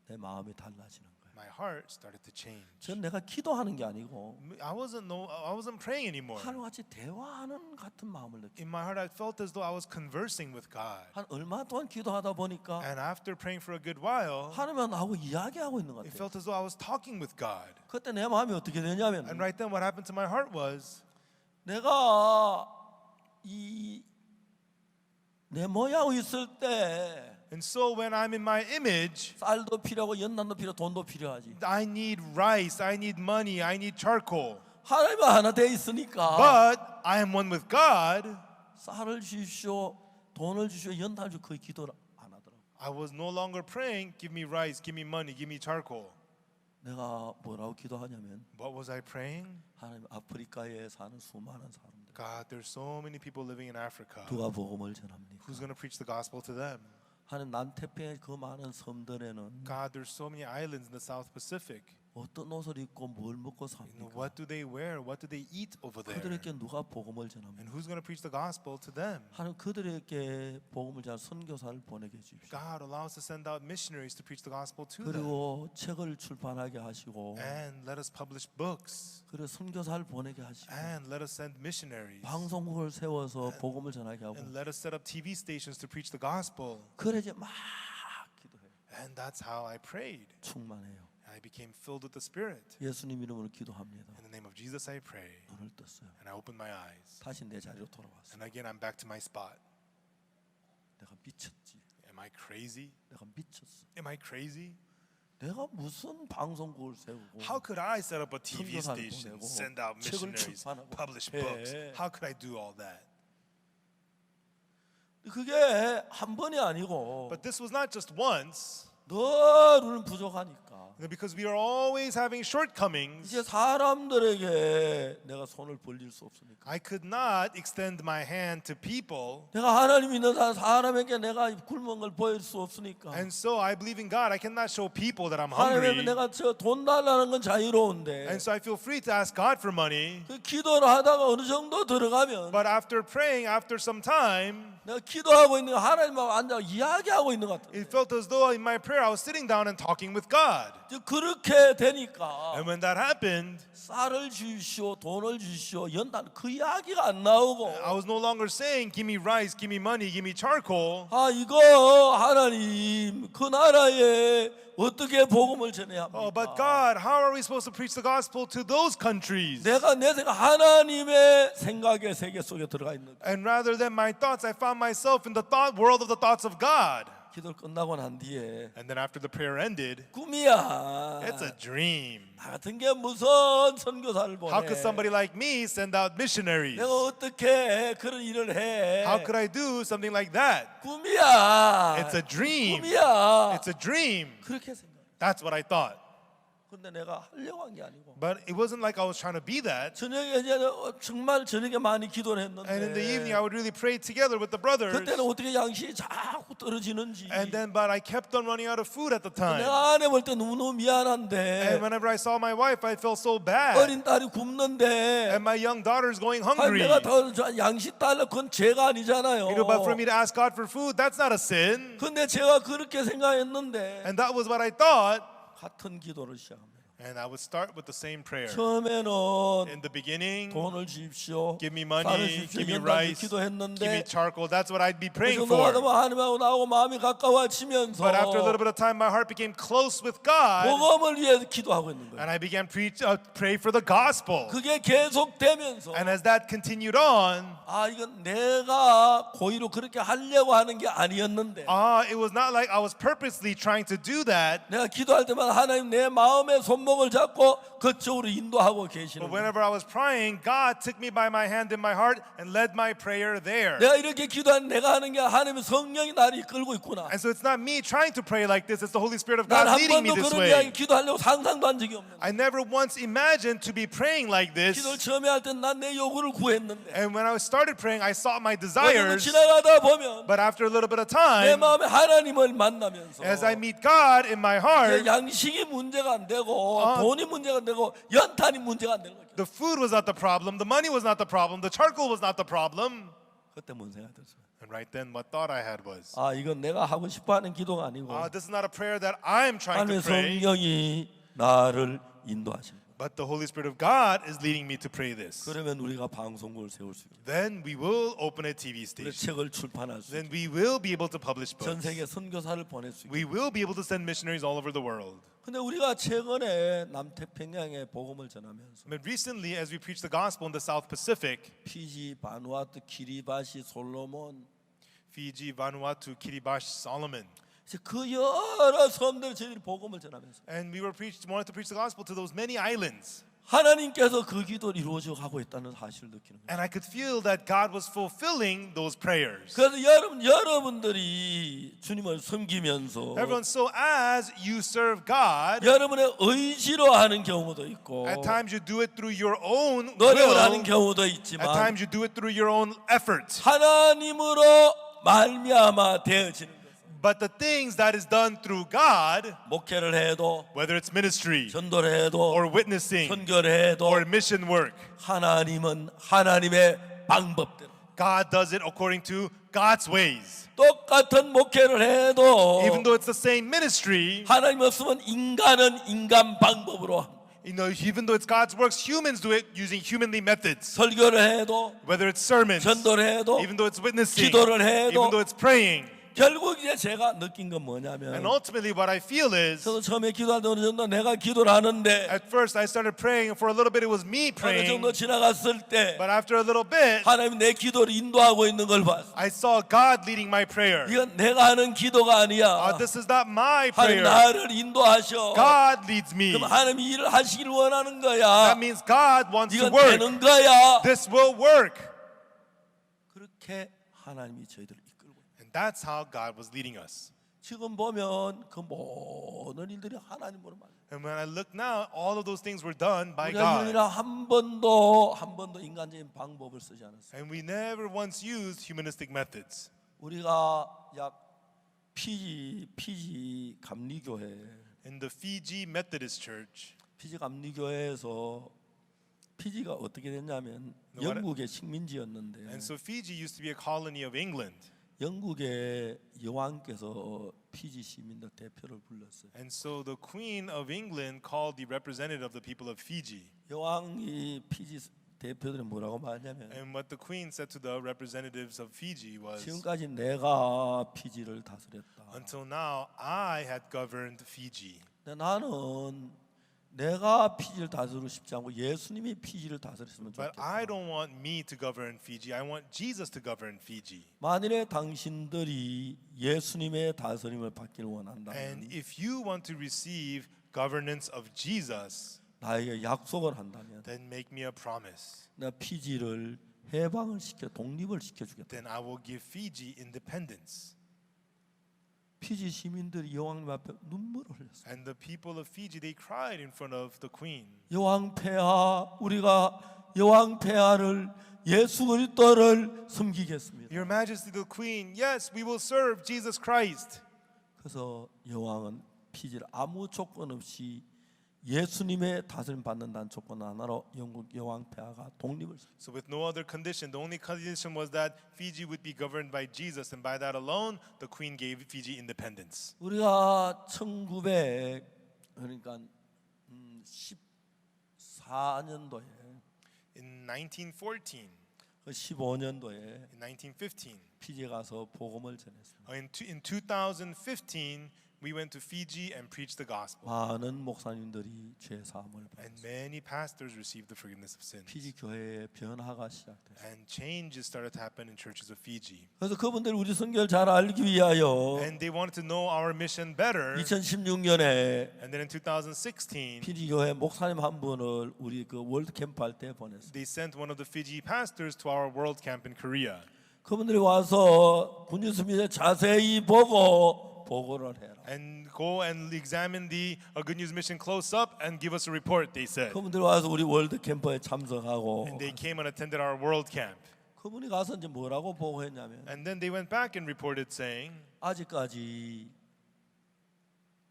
내 마음이 달라지는 거예요. my heart started to change. 전 내가 기도하는 게 아니고 I wasn't praying anymore. 하나님과 같이 대화하는 같은 마음을 느껴요. In my heart, I felt as though I was conversing with God. 한 얼마 동안 기도하다 보니까 And after praying for a good while, 하나님과 나하고 이야기하고 있는 것 it 같아요. felt as though I was talking with God. 그때 내 마음이 어떻게 되냐면 And right then, what happened to my heart was, 내가 이 내 모양 있을 때 and so when I'm in my image, 쌀도 필요하고 연단도 필요하고 돈도 필요하지. I need rice, I need money, I need charcoal. 하나님과 하나 돼 있으니까 But I am one with God. 쌀을 주십시오, 돈을 주십시오, 연단을 주십시오. 거의 기도를 안 하더라고. I was no longer praying, give me rice, give me money, give me charcoal. 내가 뭐라고 기도하냐면 What was I praying? 하나님 아프리카에 사는 수많은 사람들 God, there's so many people living in Africa. 누가 복음을 전합니까? Who's going to preach the gospel to them? 하나님 남태평의 그 많은 섬들에는 God, there's so many islands in the South Pacific. 어떤 옷을 입고 뭘 먹고 You know, 삽니까? what do they wear? What do they eat over there? 그들에게 누가 복음을 전합니까? And who's going to preach the gospel to them? 하나님 그들에게 복음을 전한 선교사를 보내게 해주십시오. God allows us to send out missionaries to preach the gospel to them. 그리고 책을 출판하게 하시고 And let us publish books. 그리고 선교사를 보내게 하시고 And let us send missionaries. 방송국을 세워서 복음을 전하게 하고 And let us set up TV stations to preach the gospel. 그래 이제 막 기도해요. And that's how I prayed. 충만해요. I became filled with the Spirit. 예수님 이름으로 기도합니다. In the name of Jesus, I pray. 눈을 떴어요. And I opened my eyes. 다시 내 자리로 돌아왔어요. And again, I'm back to my spot. 내가 미쳤지. Am I crazy? 내가 미쳤어. Am I crazy? 내가 무슨 방송국을 세우고 How could I set up a TV 선교사를 station, 보내고 send out 책을 missionaries, 출판하고 publish 해. books? How could I do all that? 그게 한 번이 아니고 But this was not just once. 늘 우리는 부족하니까 Because we are always having shortcomings, 이제 사람들에게 내가 손을 벌릴 수 없으니까 I could not extend my hand to people. 내가 하나님 믿는 사람에게 내가 굶은 걸 보일 수 없으니까 And so I believe in God. I cannot show people that I'm 하나님에게 hungry. 내가 저 돈 달라는 건 자유로운데 And so I feel free to ask God for money. 그 기도를 하다가 어느 정도 들어가면 But after praying, after some time, 내가 기도하고 있는 거 하나님하고 앉아 이야기하고 있는 것 같아. it felt as though in my prayer I was sitting down and talking with God. 그렇게 되니까 And when that happened, 쌀을 주십시오, 돈을 주십시오, 연단 그 이야기가 안 나오고 I was no longer saying, give me rice, give me money, give me charcoal. 아 이거 하나님 그 나라에 어떻게 복음을 전해야 Oh, but 합니까? God, how are we supposed to preach the gospel to those countries? 내가 내 생각 하나님의 생각의 세계 속에 들어가 있는 거야. And rather than my thoughts, I found myself in the thought world of the thoughts of God. 기도를 끝나고 난 뒤에 And then after the prayer ended, 꿈이야. it's a dream. 나 같은 게 무슨 선교사를 보내? How could somebody like me send out missionaries? 내가 어떻게 그런 일을 해? How could I do something like that? 꿈이야. It's a dream. 꿈이야. It's a dream. 그렇게 생각. That's what I thought. 근데 내가 하려고 한 게 아니고. But it wasn't like I was trying to be that. 저녁에 이제 정말 저녁에 많이 기도를 했는데. And in the evening, I would really pray together with the brothers. 그때는 어떻게 양식이 자꾸 떨어지는지. And then, but I kept on running out of food at the time. 내가 아내 볼 때 너무너무 And 미안한데. whenever I saw my wife, I felt so bad. 어린 딸이 굶는데. And my young daughter's going 아니, hungry. 내가 더 양식 달라 그건 죄가 아니잖아요. You know, but for me to ask God for food, that's not a sin. 근데 제가 그렇게 생각했는데 And that was what I thought. 같은 기도를 시작합니다. And I would start with the same prayer. 처음에는 In the beginning, 돈을 주십시오. give me 쌀을 money, 주십시오. give me 연단 rice, 기도했는데 give me charcoal. That's what I'd be praying 정도가 for. 되면 하나님하고 나하고 마음이 가까워지면서 But after a little bit of time, my heart became close with God. 복음을 위해 기도하고 있는 거예요. And I began pray for the gospel. 그게 계속되면서 And as that continued on, 아 이건 내가 고의로 그렇게 하려고 하는 게 아니었는데 it was not like I was purposely trying to do that. 내가 기도할 때마다 하나님 내 마음의 손목 손목을 잡고 그쪽으로 인도하고 계시는 But 거예요. whenever I was praying, God took me by my hand in my heart and led my prayer there. 내가 이렇게 기도한 내가 하는 게 하나님의 성령이 나를 이끌고 있구나. And so it's not me trying to pray like this, it's the Holy Spirit of 난 God 한 leading me 번도 this 그런 way. 이야기 기도하려고 상상도 한 적이 없는데 I never once imagined to be praying like this. 기도를 처음에 할 때 난 내 요구를 구했는데 And when I started praying, I sought my 어느 desires. 지나가다 보면 But after a little bit of 내 time, 마음에 하나님을 만나면서 as I meet God in my 내 heart, 양식이 문제가 안 되고 돈이 문제가 안 되고 연탄이 문제가 안 되는 거죠. the food was not the problem, the money was not the problem, the charcoal was not the problem. 그때 뭔 생각이 들었어요? And right then, what thought I had was, 아 이건 내가 하고 싶어하는 기도가 아니고 this is not a prayer that I'm trying to 하나님의 pray, 성령이 나를 인도하시는 거예요. but the Holy Spirit of God is leading me to pray this. 그러면 우리가 방송국을 세울 수 있고 Then we will open a TV 우리 station. 책을 출판할 수 있고 Then we will be able to publish 전 books. 세계 선교사를 보낼 수 있고 We will be able to send missionaries all over the world. 근데 우리가 최근에 남태평양에 복음을 전하면서 But recently, as we preach the gospel in the South Pacific, 피지, 바누아투, 키리바시, 솔로몬 Fiji, Vanuatu, Kiribati, Solomon, 이제 그 여러 섬들 저희들이 복음을 전하면서 and we wanted to preach the gospel to those many islands. 하나님께서 그 기도를 이루어져 가고 있다는 사실을 느끼는 거예요. And I could feel that God was fulfilling those prayers. 그래서 여러분들이 주님을 섬기면서 Everyone, so as you serve God, 여러분의 의지로 하는 경우도 있고 at times you do it through your own 노력을 하는 will, 경우도 at 있지만 times you do it through your own effort. 하나님으로 말미암아 되어지는 것은 But the things that is done through God, 목회를 해도 whether it's ministry 전도를 해도 or witnessing 선교를 해도 or mission work, 하나님은 하나님의 방법대로 God does it according to God's ways. 똑같은 목회를 해도 Even though it's the same ministry, 하나님 없으면 인간은 인간 방법으로 even though it's God's works, humans do it using humanly methods. 설교를 해도 Whether it's sermons, 전도를 해도 even though it's witnessing, 기도를 해도 even though it's praying. 결국 이제 제가 느낀 건 And 뭐냐면 ultimately what I feel is, 저도 처음에 기도할 때 어느 정도 내가 기도를 하는데 at first I started praying, and for a little bit it was me 어느 praying, 정도 지나갔을 때 but after a little bit, 하나님이 내 기도를 인도하고 있는 걸 봤어. I saw God leading my prayer. 이건 내가 하는 기도가 아니야. This is not my 하나님 prayer. 나를 인도하셔. God leads me. 그럼 하나님이 일을 하시길 원하는 That 거야. means God wants to 이건 work. 되는 거야. This will work. 그렇게 하나님이 저희들을 이끌고 있어요. And that's how God was leading us. 지금 보면 그 모든 일들이 하나님으로 말이야. And when I look now, all of those things were done by 우리가 God. 이러니라 한 번도 인간적인 방법을 쓰지 않았어요. And we never once used humanistic methods. 우리가 약 피지 감리교회 In the Fiji Methodist Church, 피지 감리교회에서 피지가 어떻게 됐냐면 네, what- 영국의 식민지였는데 and so Fiji used to be a colony of England. 영국의 여왕께서 피지 시민들 대표를 불렀어요. And so the Queen of England called the representative of the people of Fiji. 여왕이 피지 대표들이 뭐라고 말하냐면 And what the Queen said to the representatives of Fiji was, 지금까지 내가 피지를 다스렸다. until now, I had governed Fiji. 근데 나는 내가 피지를 다스리고 싶지 않고 예수님이 피지를 다스렸으면 But 좋겠다. I don't want me to govern Fiji. I want Jesus to govern Fiji. 만일에 당신들이 예수님의 다스림을 받기를 And 원한다면 if you want to receive governance of Jesus, 나에게 약속을 한다면 then make me a promise. 내가 피지를 해방을 시켜 독립을 시켜주겠다. Then I will give Fiji independence. 피지 시민들이 여왕님 앞에 눈물을 흘렸어요. And the people of Fiji, they cried in front of the Queen. 여왕 폐하, 우리가 여왕 폐하를 예수 그리스도를 섬기겠습니다. Your Majesty the Queen, yes, we will serve Jesus Christ. 그래서 여왕은 피지를 아무 조건 없이 예수님의 다스림 받는다는 조건 하나로 영국 여왕 폐하가 독립을 시켰어요. So with no other condition, the only condition was that Fiji would be governed by Jesus, and by that alone, the Queen gave Fiji independence. 우리가 1900 그러니까 14년도에 In 1914, 그 15년도에 in 1915, 피지에 가서 복음을 전했습니다. in 2015, we went to Fiji and preached the gospel. 많은 목사님들이 죄 사함을 And 받았어요. many pastors received the forgiveness of sins. 피지 교회의 변화가 시작됐어요. And changes started to happen in churches of Fiji. 그래서 그분들이 우리 선교를 잘 알기 위하여 And they wanted to know our mission better. 2016년에 And then in 2016, 피지 교회 목사님 한 분을 우리 그 월드 캠프 할 때 보냈어요. they sent one of the Fiji pastors to our world camp in Korea. 그분들이 와서 군뉴스 미디어 자세히 보고 보고를 해라. And go and examine the Good News Mission close up and give us a report, they said. 그분들이 와서 우리 월드 캠프에 참석하고 And they came and attended our world camp. 그분이 가서 이제 뭐라고 보고했냐면 And then they went back and reported saying, 아직까지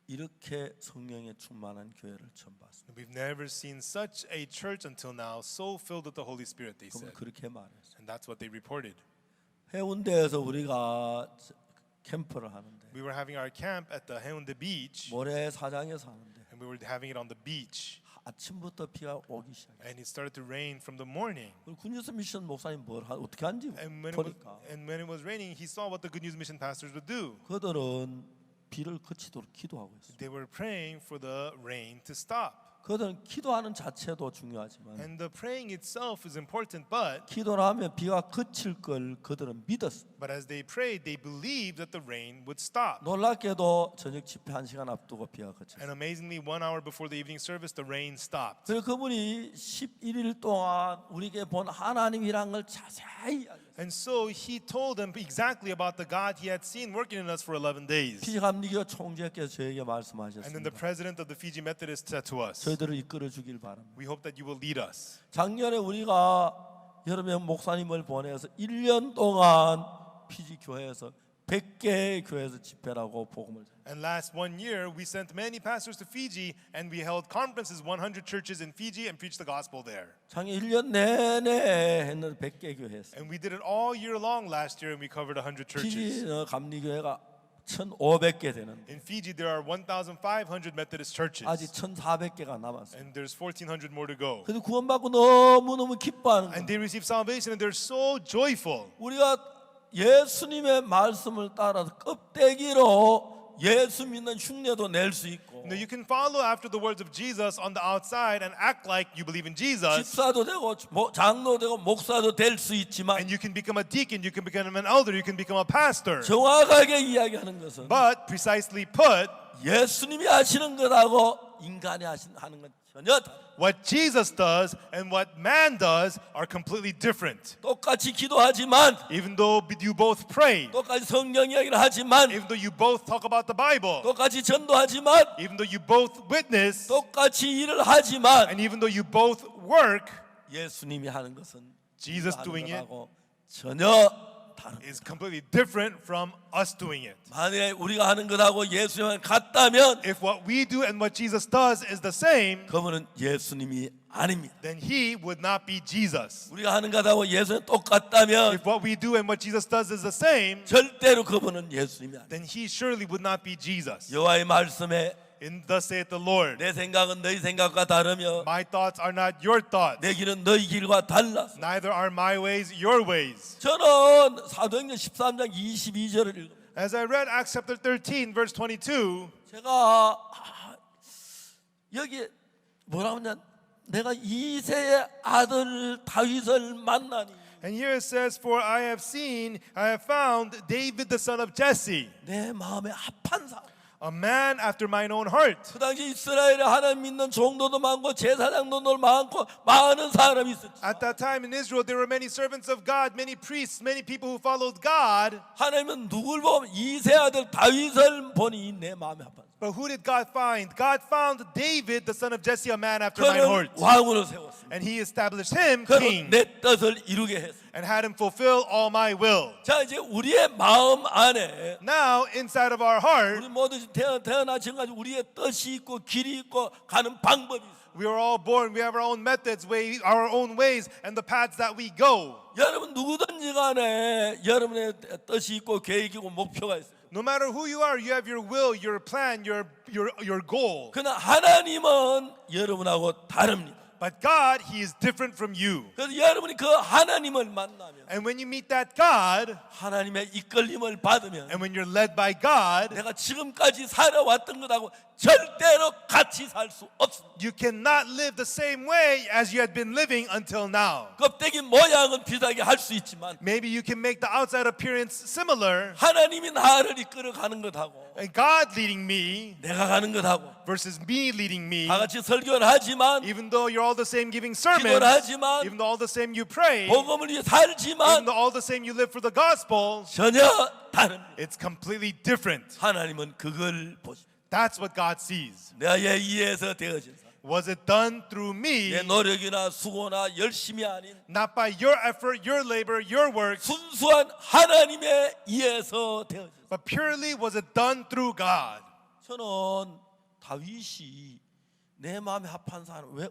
이렇게 성령에 충만한 교회를 처음 봤습니다. we've never seen such a church until now, so filled with the Holy Spirit, they 그분 said. 그렇게 말했어요. And that's what they reported. 해운대에서 우리가 캠프를 하는데 We were having our camp at the Haeundae beach, 모래사장에서 하는데 and we were having it on the beach. 아침부터 비가 오기 시작해요. And it started to rain from the morning. 군뉴스 미션 목사님 어떻게 하는지 And 보니까 when it was raining, he saw what the Good News Mission pastors would do. 그들은 비를 그치도록 기도하고 있어요. They were praying for the rain to stop. 그들은 기도하는 자체도 중요하지만 And the praying itself is important, but 기도를 하면 비가 그칠 걸 그들은 믿었어요. as they prayed, they believed that the rain would stop. 놀랍게도 저녁 집회 1시간 앞두고 비가 그쳤어요. And amazingly, 1 hour before the evening service, the rain stopped. 그래서 그분이 11일 동안 우리에게 본 하나님이란 걸 자세히 알렸어요. And so he told them exactly about the God he had seen working in us for 11 days. 피지 감리교 총재께서 저에게 And then the 말씀하셨습니다. president of the Fiji Methodist said to us, 저희들을 이끌어 주길 바랍니다. we hope that you will lead us. 작년에 우리가 여러 명 목사님을 보내서 1년 동안 피지 교회에서 100개의 교회에서 집회라고 복음을 전했어요. And last 1 year, we sent many pastors to Fiji and we held conferences, 100 churches in Fiji, and preached the gospel there. 작년 1년 내내 했는데 100개 교회였어요. And we did it all year long last year, and we covered 100 churches. 피지 감리교회가 1,500개 되는데 In Fiji, there are 1,500 Methodist churches, 아직 1,400개가 남았어요. and there's 1,400 more to go. 그래서 구원받고 너무너무 기뻐하는 And 거예요. they receive salvation, and they're so joyful. 우리가 예수님의 말씀을 따라서 껍데기로 예수 믿는 흉내도 낼 수 있고 Now you can follow after the words of Jesus on the outside and act like you believe in Jesus, 집사도 되고 장로 되고 목사도 될 수 있지만 and you can become a deacon, you can become an elder, you can become a pastor. 정확하게 이야기하는 것은 But precisely put, 예수님이 하시는 것하고 인간이 하는 건 전혀 다르다. what Jesus does and what man does are completely different. 똑같이 기도하지만 Even though you both pray, 똑같이 성경 이야기를 하지만 even though you both talk about the Bible, 똑같이 전도하지만 even though you both witness, 똑같이 일을 하지만 and even though you both work, 예수님이 하는 것은 Jesus 우리가 doing 하는 it 것하고 전혀 다릅니다. is completely different from us doing it. 만약에 우리가 하는 것하고 예수님은 같다면 If what we do and what Jesus does is the same, 그분은 예수님이 아닙니다. then he would not be Jesus. 우리가 하는 것하고 예수님 똑같다면 If what we do and what Jesus does is the same, 절대로 그분은 예수님이 아닙니다. then he surely would not be Jesus. 여호와의 말씀에 In thus saith the Lord, 내 생각은 너희 생각과 다르며 my thoughts are not your thoughts, 내 길은 너희 길과 달라서 neither are my ways your ways. 저는 사도행전 13장 22절을 읽으면 As I read Acts chapter 13, verse 22, 제가 여기 뭐라고 하냐 내가 이새의 아들 다윗을 만나니 and here it says, For I have found David the son of Jesse, 내 마음에 합한 사람. a man after mine own heart. 그 당시 이스라엘에 하나님 믿는 종도도 많고 제사장도 많고 많은 사람이 있었지. At that time in Israel, there were many servants of God, many priests, many people who followed God. 하나님은 누굴 보면 이새 아들 다윗을 보니 내 마음에 합한. But who did God find? God found David, the son of Jesse, a man after mine 그를 heart. 왕으로 세웠습니다. And he established him 그는 king 내 뜻을 이루게 했습니다. and had him fulfill all my will. 자 이제 우리의 마음 안에 Now, inside of our heart, 우리 모두 태어나 지금까지 우리의 뜻이 있고 길이 있고 가는 방법이 있어요. we are all born, we have our own methods, our own ways, and the paths that we go. 여러분 누구든지 간에 여러분의 뜻이 있고 계획이고 목표가 있어요. No matter who you are, you have your will, your plan, your goal. 그러나 하나님은 여러분하고 다릅니다. But God, He is different from you. 그래서 여러분이 그 하나님을 만나면 And when you meet that God, 하나님의 이끌림을 받으면 and when you're led by God, 내가 지금까지 살아왔던 것하고 절대로 같이 살 수 없습니다. you cannot live the same way as you had been living until now. 껍데기 모양은 비슷하게 할 수 있지만 Maybe you can make the outside appearance similar, 하나님이 나를 이끌어 가는 것하고 and God leading me 내가 가는 것하고 versus me leading me. 다 같이 설교를 하지만 Even though you're all the same giving 기도를 sermons, 하지만 even though all the same you pray, 복음을 위해 even 살지만 though all the same you live for the gospel, 전혀 다릅니다. it's completely different. 하나님은 그걸 보십니다. That's what God sees. 내에 의해서 되어진 사람. Was it done through me, 내 노력이나 수고나 열심이 아닌 not by your effort, your labor, your works, 순수한 하나님에 의해서 되어진 사람. but purely was it done through God? 저는 다윗이 내 마음에 합한 사람 왜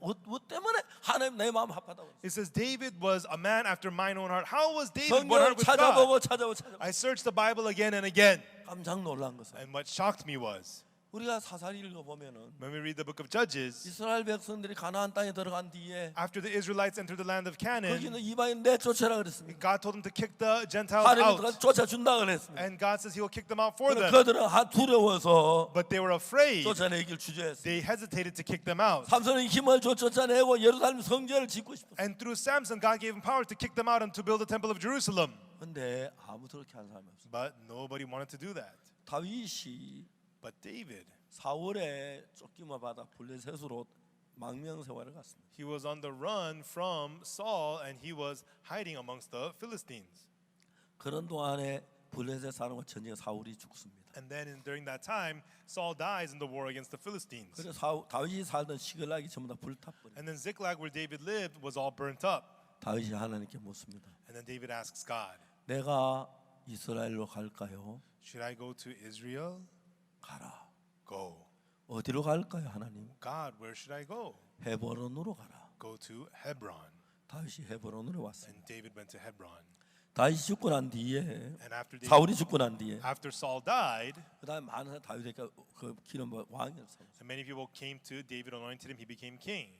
때문에 하나님 내 마음에 합하다고 It says David was a man after mine own heart. How was David one 성경을 heart with God? 찾아보고 I searched the Bible again and again, 깜짝 놀란 것은 and what shocked me was 우리가 사사리 읽어보면은 when we read the book of Judges, 이스라엘 백성들이 가나안 땅에 들어간 뒤에 after the Israelites entered the land of Canaan, 거기는 이방인 내쫓으라 그랬습니다. God told them to kick the Gentiles 하나님이 out, 들어가서 쫓아준다 그랬습니다. and God says He will kick them out for them. 그들은 두려워서 But they were afraid. 쫓아내길 주저했어요. They hesitated to kick them out. 삼손은 힘을 줘 쫓아내고 예루살렘 성전을 짓고 싶었어요. And through Samson, God gave him power to kick them out and to build the temple of Jerusalem. 근데 아무도 그렇게 한 사람이 없어요. But nobody wanted to do that. 다윗이 But David, 사울의 쫓김을 받아 블레셋으로 망명 생활을 갔습니다. he was on the run from Saul and he was hiding amongst the Philistines. 그런 동안에 블레셋 사람과 전쟁 사울이 죽습니다. And then during that time, Saul dies in the war against the Philistines. 그래서 다윗이 살던 시글락이 전부 다 불탔버려요. And then Ziklag, where David lived, was all burnt up. 다윗이 하나님께 묻습니다. And then David asks God, 내가 이스라엘로 갈까요? should I go to Israel? 가라. Go. 어디로 갈까요, 하나님? God, where should I go? 헤브론으로 가라. Go to Hebron. 다윗이 헤브론으로 왔습니다. And David went to Hebron. 다윗이 죽고 난 뒤에 And 사울이 죽고 난 뒤에 after Saul died, 그다음에 많은 사람 다윗에게 그 기름 왕을 삼았어요. and many people came to David, anointed him, he became king.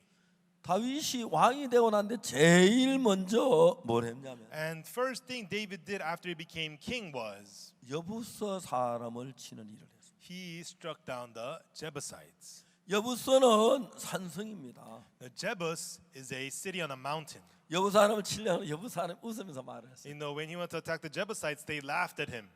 다윗이 왕이 되고 난데 제일 먼저 뭘 했냐면 And first thing David did after he became king was 여부서 사람을 치는 일을 했어요. he struck down the Jebusites. 여부서는 산성입니다. Now, Jebus is a city on a mountain. 여부 사람을 치려면 여부 사람 웃으면서 말을 했어요. You know, when he went to attack the Jebusites, they laughed at him.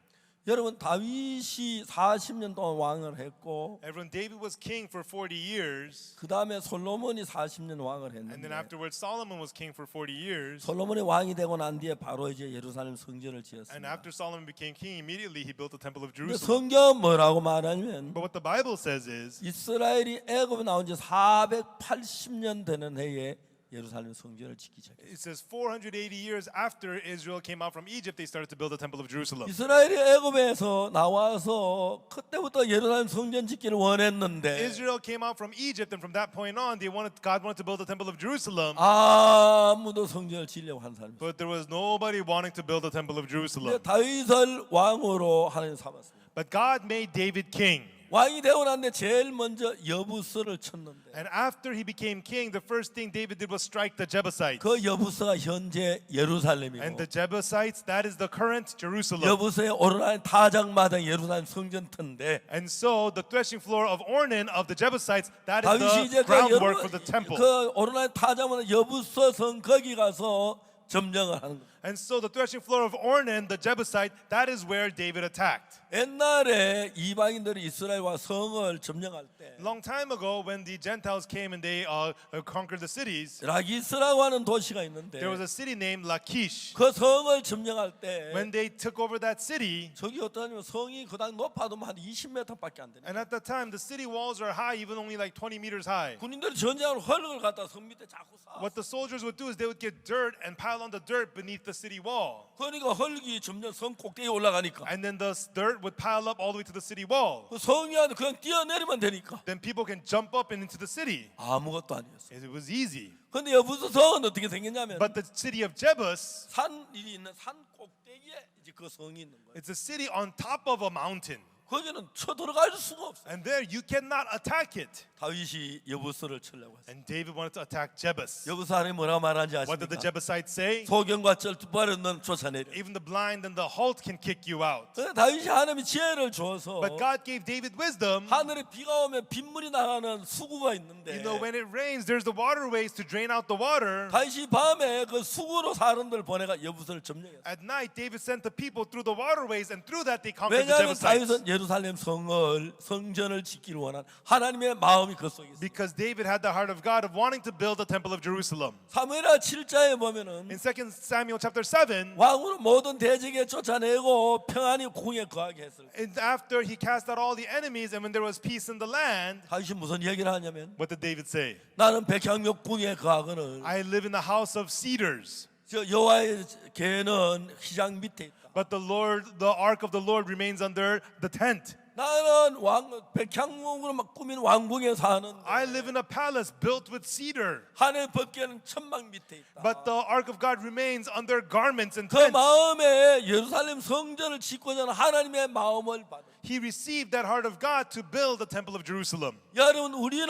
여러분 다윗이 40년 동안 왕을 했고 Everyone, David was king for 40 years. 그 다음에 솔로몬이 40년 왕을 And then 했는데 afterwards, Solomon was king for 40 years. 솔로몬이 왕이 되고 난 뒤에 바로 이제 예루살렘 성전을 And 지었습니다. after Solomon became king, immediately he built the temple of 근데 Jerusalem. 성경 뭐라고 말하냐면 But what the Bible says is 이스라엘이 애굽에 나온 지 480년 되는 해에 예루살렘 성전을 짓기 시작했어요. it says 480 years after Israel came out from Egypt, they started to build the temple of Jerusalem. 이스라엘이 애굽에서 나와서 그때부터 예루살렘 성전 짓기를 원했는데 Israel came out from Egypt, and from that point on, God wanted to build the temple of Jerusalem, 아무도 성전을 지으려고 한 사람이 없어요. but there was nobody wanting to build the temple of 근데 Jerusalem. 다윗을 왕으로 하나님 삼았습니다. But God made David king. 왕이 되고 난데 제일 먼저 여부서를 쳤는데 And after he became king, the first thing David did was strike the Jebusites. 그 여부서가 현재 예루살렘이고 And the Jebusites, that is the current Jerusalem. 여부서에 오르난 타작마당 예루살렘 성전터인데 And so the threshing floor of Ornan of the Jebusites, that is 다윗이 이제 the groundwork for the temple. 그 오르난 타작마당 여부서 성 거기 가서 점령을 하는 거예요. And so the threshing floor of Ornan, the Jebusite, that is where David attacked. 옛날에 이방인들이 이스라엘과 성을 점령할 때 Long time ago, when the Gentiles came and they conquered the cities, 라기스라고 하는 도시가 있는데 there was a city named Lachish. 그 성을 점령할 때 When they took over that city, 저기 어떠냐면 성이 그당 높아도 한 20m밖에 안 되네. and at that time, the city walls are high, even only like 20 meters high. 군인들이 전쟁으로 헐흙을 갖다 성 밑에 자꾸 쌓아. What the soldiers would do is they would get dirt and pile on the dirt beneath the city wall. 그러니까 헐흙이 점점 성 꼭대기에 올라가니까 And then the dirt would pile up all the way to the city wall. 그 성이 안에 그냥 뛰어내리면 되니까 Then people can jump up and into the city. 아무것도 아니었어. It was easy. 근데 여부서 성은 어떻게 생겼냐면 But the city of Jebus, 산이 있는 산 꼭대기에 이제 그 성이 있는 거예요. it's a city on top of a mountain. 거기는 쳐들어갈 수가 없어. And there you cannot attack it. 다윗이 여부스를 치려고 했어. And David wanted to attack Jebus. 여부스 하나님 뭐라 말하는지 What did the 아십니까? Jebusites say? 소경과 쩔뚝발은 넌 쫓아내려. Even the blind and the halt can kick you out. 그래서 다윗이 하나님이 지혜를 줘서 But God gave David wisdom. 하늘에 비가 오면 빗물이 나가는 수구가 있는데 You know, when it rains, there's the waterways to drain out the water. 다윗이 밤에 그 수구로 사람들 보내가 여부스를 점령했어. At night, David sent the people through the waterways, and through that they conquered the 왜냐하면 Jebusites. 다윗은 예루살렘 성전을 짓기를 원한 하나님의 마음이 그 속에 있어. Because David had the heart of God of wanting to build the temple of Jerusalem. 사무엘하 7장에 보면은 In 2 Samuel chapter 7, 왕으로 모든 대적에 쫓아내고 평안히 궁에 거하게 했을 때 and after he cast out all the enemies, and when there was peace in the land, 다윗이 무슨 얘기를 하냐면 what did David say? 나는 백향목 궁에 거하거늘 I live in the house of cedars, 저 여호와의 계는 휘장 밑에 있다. but the ark of the Lord remains under the tent. 나는 백향목으로 막 꾸민 왕궁에 사는데 I live in a palace built with cedar, 하늘 법궤는 천막 밑에 있다. but the ark of God remains under garments and 그 tents. 마음에 예루살렘 성전을 짓고자 하는 하나님의 마음을 받아. He received that heart of God to build the temple of Jerusalem. 여러분 우리는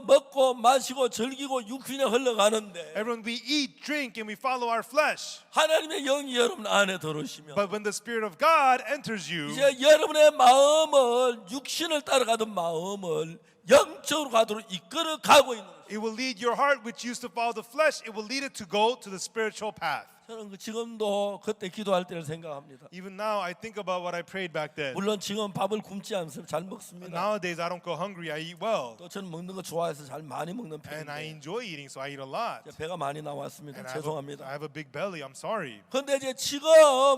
먹고 마시고 즐기고 육신에 흘러가는데 Everyone, we eat, drink, and we follow our flesh. 하나님의 영이 여러분 안에 들어오시면 But when the Spirit of God enters you, 이제 여러분의 마음을 육신을 따라가던 마음을 영적으로 가도록 이끌어 가고 있는 거예요. it will lead your heart, which used to follow the flesh, it will lead it to go to the spiritual path. 저는 지금도 그때 기도할 때를 생각합니다. Even now, I think about what I prayed back then. 물론 지금 밥을 굶지 않습니다. 잘 먹습니다. Nowadays, I don't go hungry, I eat well. 또 저는 먹는 거 좋아해서 잘 많이 먹는 And I 편인데 enjoy eating, so I eat a lot. 이제 배가 많이 나왔습니다. And I 죄송합니다. have a big belly, I'm sorry. 그런데 이제 지금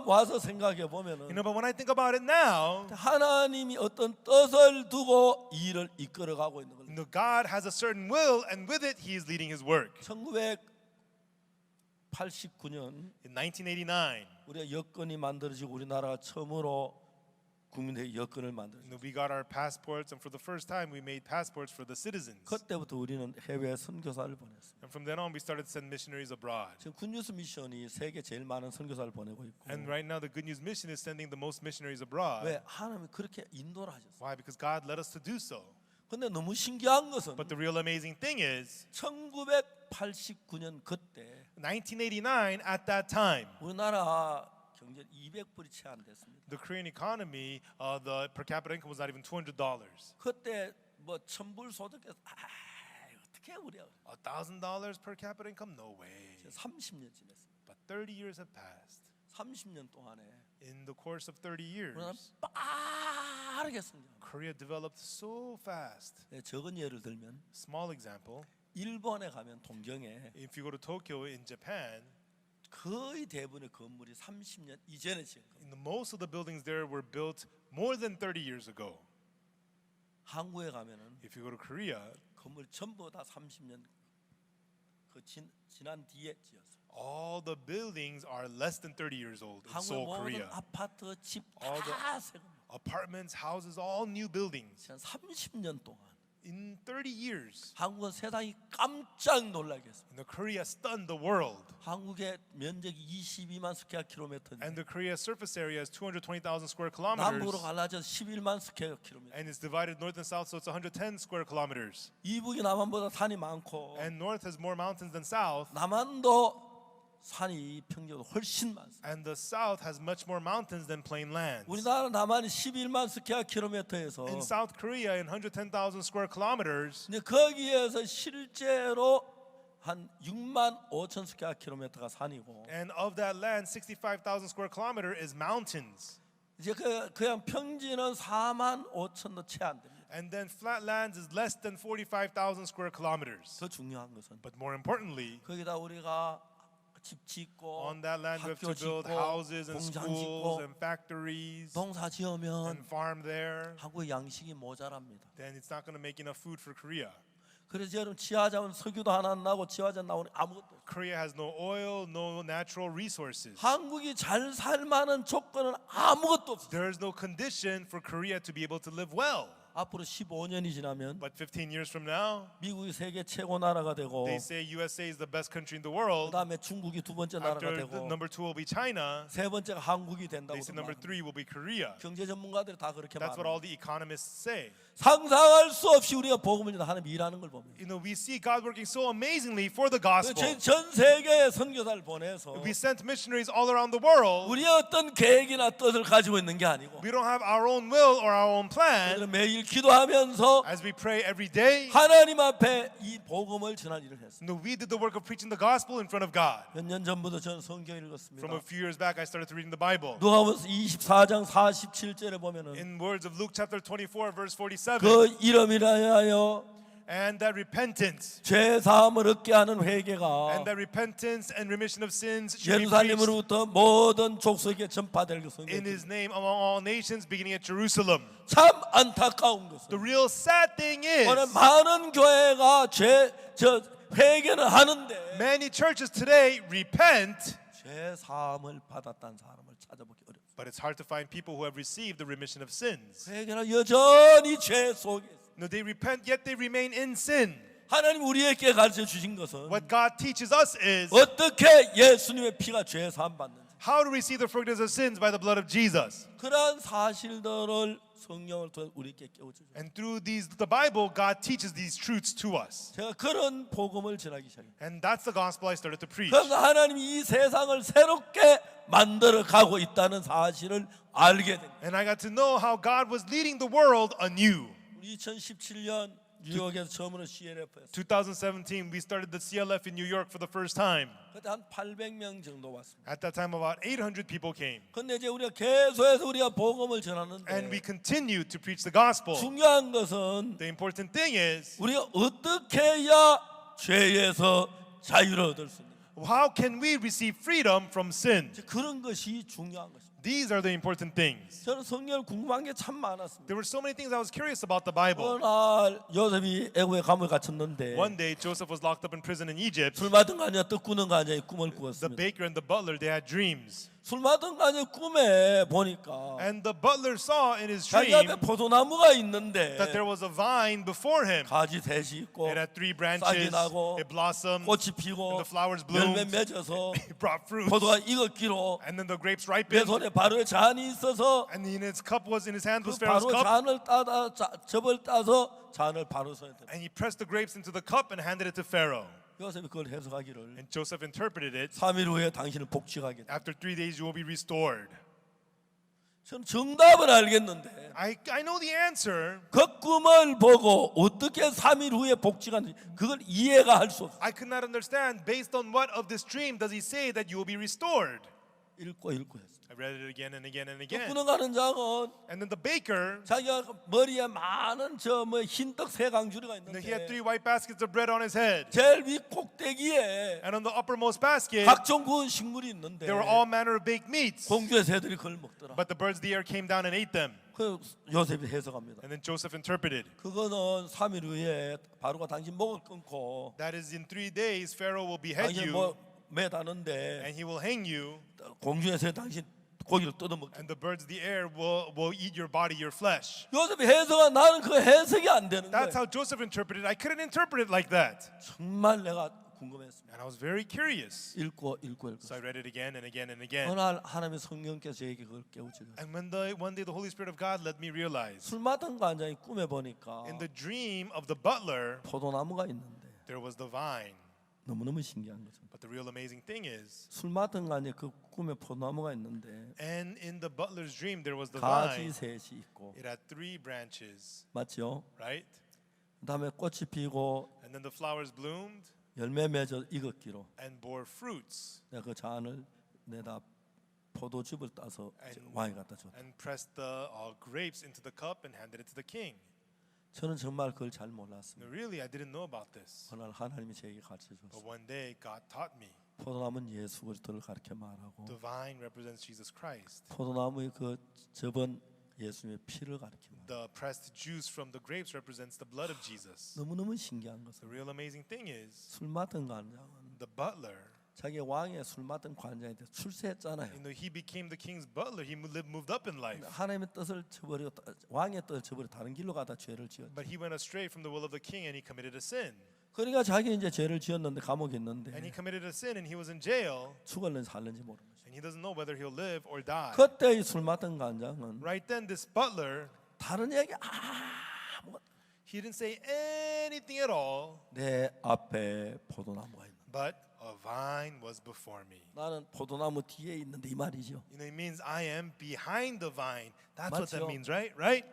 와서 생각해 보면은 You know, but when I think about it now, 하나님이 어떤 뜻을 두고 일을 이끌어가고 있는 you 거예요. know, God has a certain will, and with it, He is leading His work. 1989년 In 1989, 우리가 여권이 만들어지고 우리나라가 처음으로 국민의 여권을 만들었어요. we got our passports, and for the first time, we made passports for the citizens. 그때부터 우리는 해외 선교사를 보냈어요. And from then on, we started to send missionaries abroad. 지금 굿뉴스 미션이 세계 제일 많은 선교사를 보내고 있고 And right now, the Good News Mission is sending the most missionaries abroad. 왜 하나님이 그렇게 인도를 하셨어요. Why? Because God led us to do so. 근데 너무 신기한 것은 But the real amazing thing is, 1989년 그때 1989, at that time, 우리나라 경제 200불이 채 안 됐습니다. the Korean economy, the per capita income was not even $200. 그때 뭐 1000불 소득해서 어떻게 우리가 $1,000 per capita income? No way. 30년 지냈습니다. But 30 years have passed. 30년 동안에 In the course of 30 우리나라 years, 빠르게 성장. Korea developed so fast. 네, 적은 예를 들면 Small example, 일본에 가면 동경에 if you go to Tokyo in Japan, 거의 대부분의 건물이 30년 이전에 지은 겁니다. most of the buildings there were built more than 30 years ago. 한국에 가면은 If you go to Korea, 건물 전부 다 30년 지난 뒤에 지었어요. all the buildings are less than 30 years old in 한국의 Seoul, 모든 Korea. 아파트, 집 All the- 다 새 겁니다. Apartments, houses, all new buildings. 한 30년 동안 In 30 years, 한국은 세상이 깜짝 놀라게 했습니다. the Korea stunned the world. 한국의 면적이 22만 스퀘어 킬로미터인데 And the Korea surface area is 220,000 square kilometers. 남북으로 갈라져 11만 스퀘어 킬로미터. And it's divided north and south, so it's 110 square kilometers. 이북이 남한보다 산이 많고 And north has more mountains than south, 남한도 산이 평균보다 훨씬 많습니다. and the south has much more mountains than plain lands. 우리나라 남한이 11만 스퀘어 킬로미터에서 In South Korea, in 110,000 square kilometers, 근데 거기에서 실제로 한 6만 5천 스퀘어 킬로미터가 산이고 and of that land, 65,000 square kilometer is mountains. 이제 그냥 평지는 4만 5천도 채 안 됩니다. And then flat lands is less than 45,000 square kilometers. 더 중요한 것은 But more importantly, 거기다 우리가 집 짓고 on that land, we have 학교 to build 짓고 houses and 공장 schools 짓고 and factories 농사 지으면 and farm there. 한국 양식이 모자랍니다. Then it's not going to make enough food for Korea. 그래서 여러분 지하자원 석유도 하나 안 나고 지하자 나오는 아무것도 없어요. Korea has no oil, no natural resources. 한국이 잘 살 만한 조건은 아무것도 없어요. There is no condition for Korea to be able to live well. 앞으로 15년이 지나면 But 15 years from now, 미국이 세계 최고 나라가 되고 they say USA is the best country in the world. 그다음에 중국이 두 번째 나라가 After the 되고 number 2 will be China. 세 번째가 한국이 They 된다고 say number 3 will be Korea. 경제 전문가들이 다 그렇게 That's what 말합니다. all the economists say. 상상할 수 없이 우리가 복음을 전하 하나님이 일하는 걸 봅니다. You know, we see God working so amazingly for the gospel. 전 세계에 선교사를 보내서 We sent missionaries all around the world. 우리의 어떤 계획이나 뜻을 가지고 있는 게 아니고 We don't have our own will or our own plan. 우리는 매일 기도하면서 As we pray every day, 하나님 앞에 이 복음을 전할 일을 했습니다. no, we did the work of preaching the gospel in front of God. 몇 년 전부터 저는 성경 읽었습니다. From a few years back, I started to reading the Bible. 누가복음 24장 47절에 보면은 In words of Luke chapter 24, verse 47, 그 이름이라하여 and that repentance, 죄 사함을 얻게 하는 and 회개가 that repentance and remission of sins should be preached 예루살렘으로부터 모든 족속에 전파될 것은 in His name among all nations, beginning at Jerusalem. 참 안타까운 The 것은 real sad thing is, 오늘 많은 교회가 회개는 하는데 many churches today repent, 죄 사함을 받았다는 사람을 찾아보기 어렵습니다. but it's hard to find people who have received the remission of sins. 회개는 여전히 죄 속에 있어요. No, they repent, yet they remain in sin. 하나님 우리에게 가르쳐 주신 것은 What God teaches us is 어떻게 예수님의 피가 죄 사함 받는지 how to receive the forgiveness of sins by the blood of Jesus. 그러한 사실들을 성령을 통해 우리에게 깨워주죠. And through the Bible, God teaches these truths to us. 제가 그런 복음을 전하기 시작했어요. And that's the gospel I started to preach. 그러니까 하나님이 이 세상을 새롭게 만들어 가고 있다는 사실을 알게 됩니다. And I got to know how God was leading the world anew. 우리 2017년 뉴욕에서 처음으로 CLF에서 2017, we started the CLF in New York for the first time. 그때 한 800명 정도 왔습니다. At that time, about 800 people came. 근데 이제 우리가 계속해서 우리가 복음을 And 전하는데 we continued to preach the gospel. 중요한 것은 The important thing is, 우리가 어떻게 해야 죄에서 자유를 얻을 수 있는가. how can we receive freedom from sin? 이제 그런 것이 중요한 것입니다. These are the important things. 저는 성경을 궁금한 게 참 많았습니다. There were so many things I was curious about the Bible. 어느 날 요셉이 애국에 감을 갇혔는데 One day, Joseph was locked up in prison in Egypt. 술 맡은 거 아니야 떡 꾸는 거 아니야 이 꿈을 The 꾸었습니다. baker and the butler, they had dreams. 술 맡은 거 아니야 꿈에 보니까 And the butler saw in his 자기 dream 앞에 포도나무가 있는데 that there was a vine before him. 가지 셋이 있고 It had 3 싹이 branches, 나고 it blossomed, 꽃이 피고 and the flowers 열매 bloomed, 맺어서 it brought fruits, 포도가 익었기로 and then the grapes 내 ripened, 손에 바로의 잔이 있어서 and in his cup was in his hand 그 was Pharaoh's 바로 cup, 잔을 따다 접을 따서 잔을 바로 손에 대. and he pressed the grapes into the cup and handed it to Pharaoh. 요셉이 그걸 해석하기를 And Joseph interpreted it, 3일 후에 당신을 복직하겠다. after 3 days you will be restored. 저는 정답을 알겠는데 I know the answer. 그 꿈을 보고 어떻게 3일 후에 복직하는지 그걸 이해가 할 수 없어요. I could not understand based on what of this dream does he say that you will be restored. 읽고 했어요. I read it again and again and 떡 again. 꾸는 가는 장은 And then the baker, 자기가 머리에 많은 흰떡 세 강주리가 he had 3 있는데 white baskets of bread on his head. 제일 위 꼭대기에 And on the uppermost basket, 각종 구운 식물이 있는데 there were all manner of baked meats. 공주의 새들이 그걸 먹더라. But the birds of the air came down and ate them. 그 요셉이 해석합니다. And then Joseph interpreted. 그거는 3일 후에 바로가 당신 목을 끊고 That is, in 3 days, Pharaoh will behead 당신 you 매다는데 and he will hang you, 공주의 새 당신 고기를 뜯어먹게. and the birds of the air will eat your body, your flesh. 요셉이 해석한 나는 그 해석이 안 되는 That's 거예요. how Joseph interpreted it. I couldn't interpret it like that. 정말 내가 궁금했습니다. And I was very curious. 읽고. So I read it again and again and again. 어느 날 하나님의 성령께서 저에게 그걸 깨우치셨어요. And one day the Holy Spirit of God let me realize 술 맡은 거 앉아 꿈에 보니까 in the dream of the butler, 포도나무가 있는데 there was the vine. 너무너무 신기한 거죠. But the real amazing thing is, 술 맡은 거 아니야 그 꿈에 포도나무가 있는데 and in the butler's dream, there was the 가지 vine. 셋이 있고 It had 3 branches, 맞죠? right? 그다음에 꽃이 피고 And then the flowers bloomed 열매 맺어 익었기로 and bore fruits 내가 그 잔을 내다 포도즙을 따서 And- 왕이 갖다 줬다. and pressed the grapes into the cup and handed it to the king. 저는 정말 그걸 잘 Now, 몰랐습니다. really, I didn't know about this. 어느 날 하나님이 저에게 가르쳐 But 줬어요. one day, God taught me 포도나무는 예수 그리스도를 가르쳐 말하고 the vine represents Jesus Christ. 포도나무의 그 접은 예수님의 피를 가르쳐 말하고 The pressed juice from the grapes represents the blood of Jesus. 너무너무 신기한 The 것은 real amazing thing is, 술 맡은 간장은 the butler, 자기 왕의 술 맡은 관장이 돼 출세했잖아요. You know, he became the king's butler. He moved up in life. 하나님의 뜻을 저버리고 왕의 뜻을 저버리고 다른 길로 가다 죄를 지었죠. But he went astray from the will of the king and he committed a sin. 그러니까 자기 이제 죄를 지었는데 감옥에 있는데 And he committed a sin and he was in jail 죽을는지 살는지 모르는 거죠. and he doesn't know whether he'll live or die. 그때 이 술 맡은 관장은 Right then, this butler, 다른 얘기 아무것도 he didn't say anything at all, 내 앞에 포도나무가 있는. but a vine was before me. 나는 포도나무 뒤에 있는데 이 말이죠. You know, it means I am behind the vine. That's what that 맞죠. means, right? Right?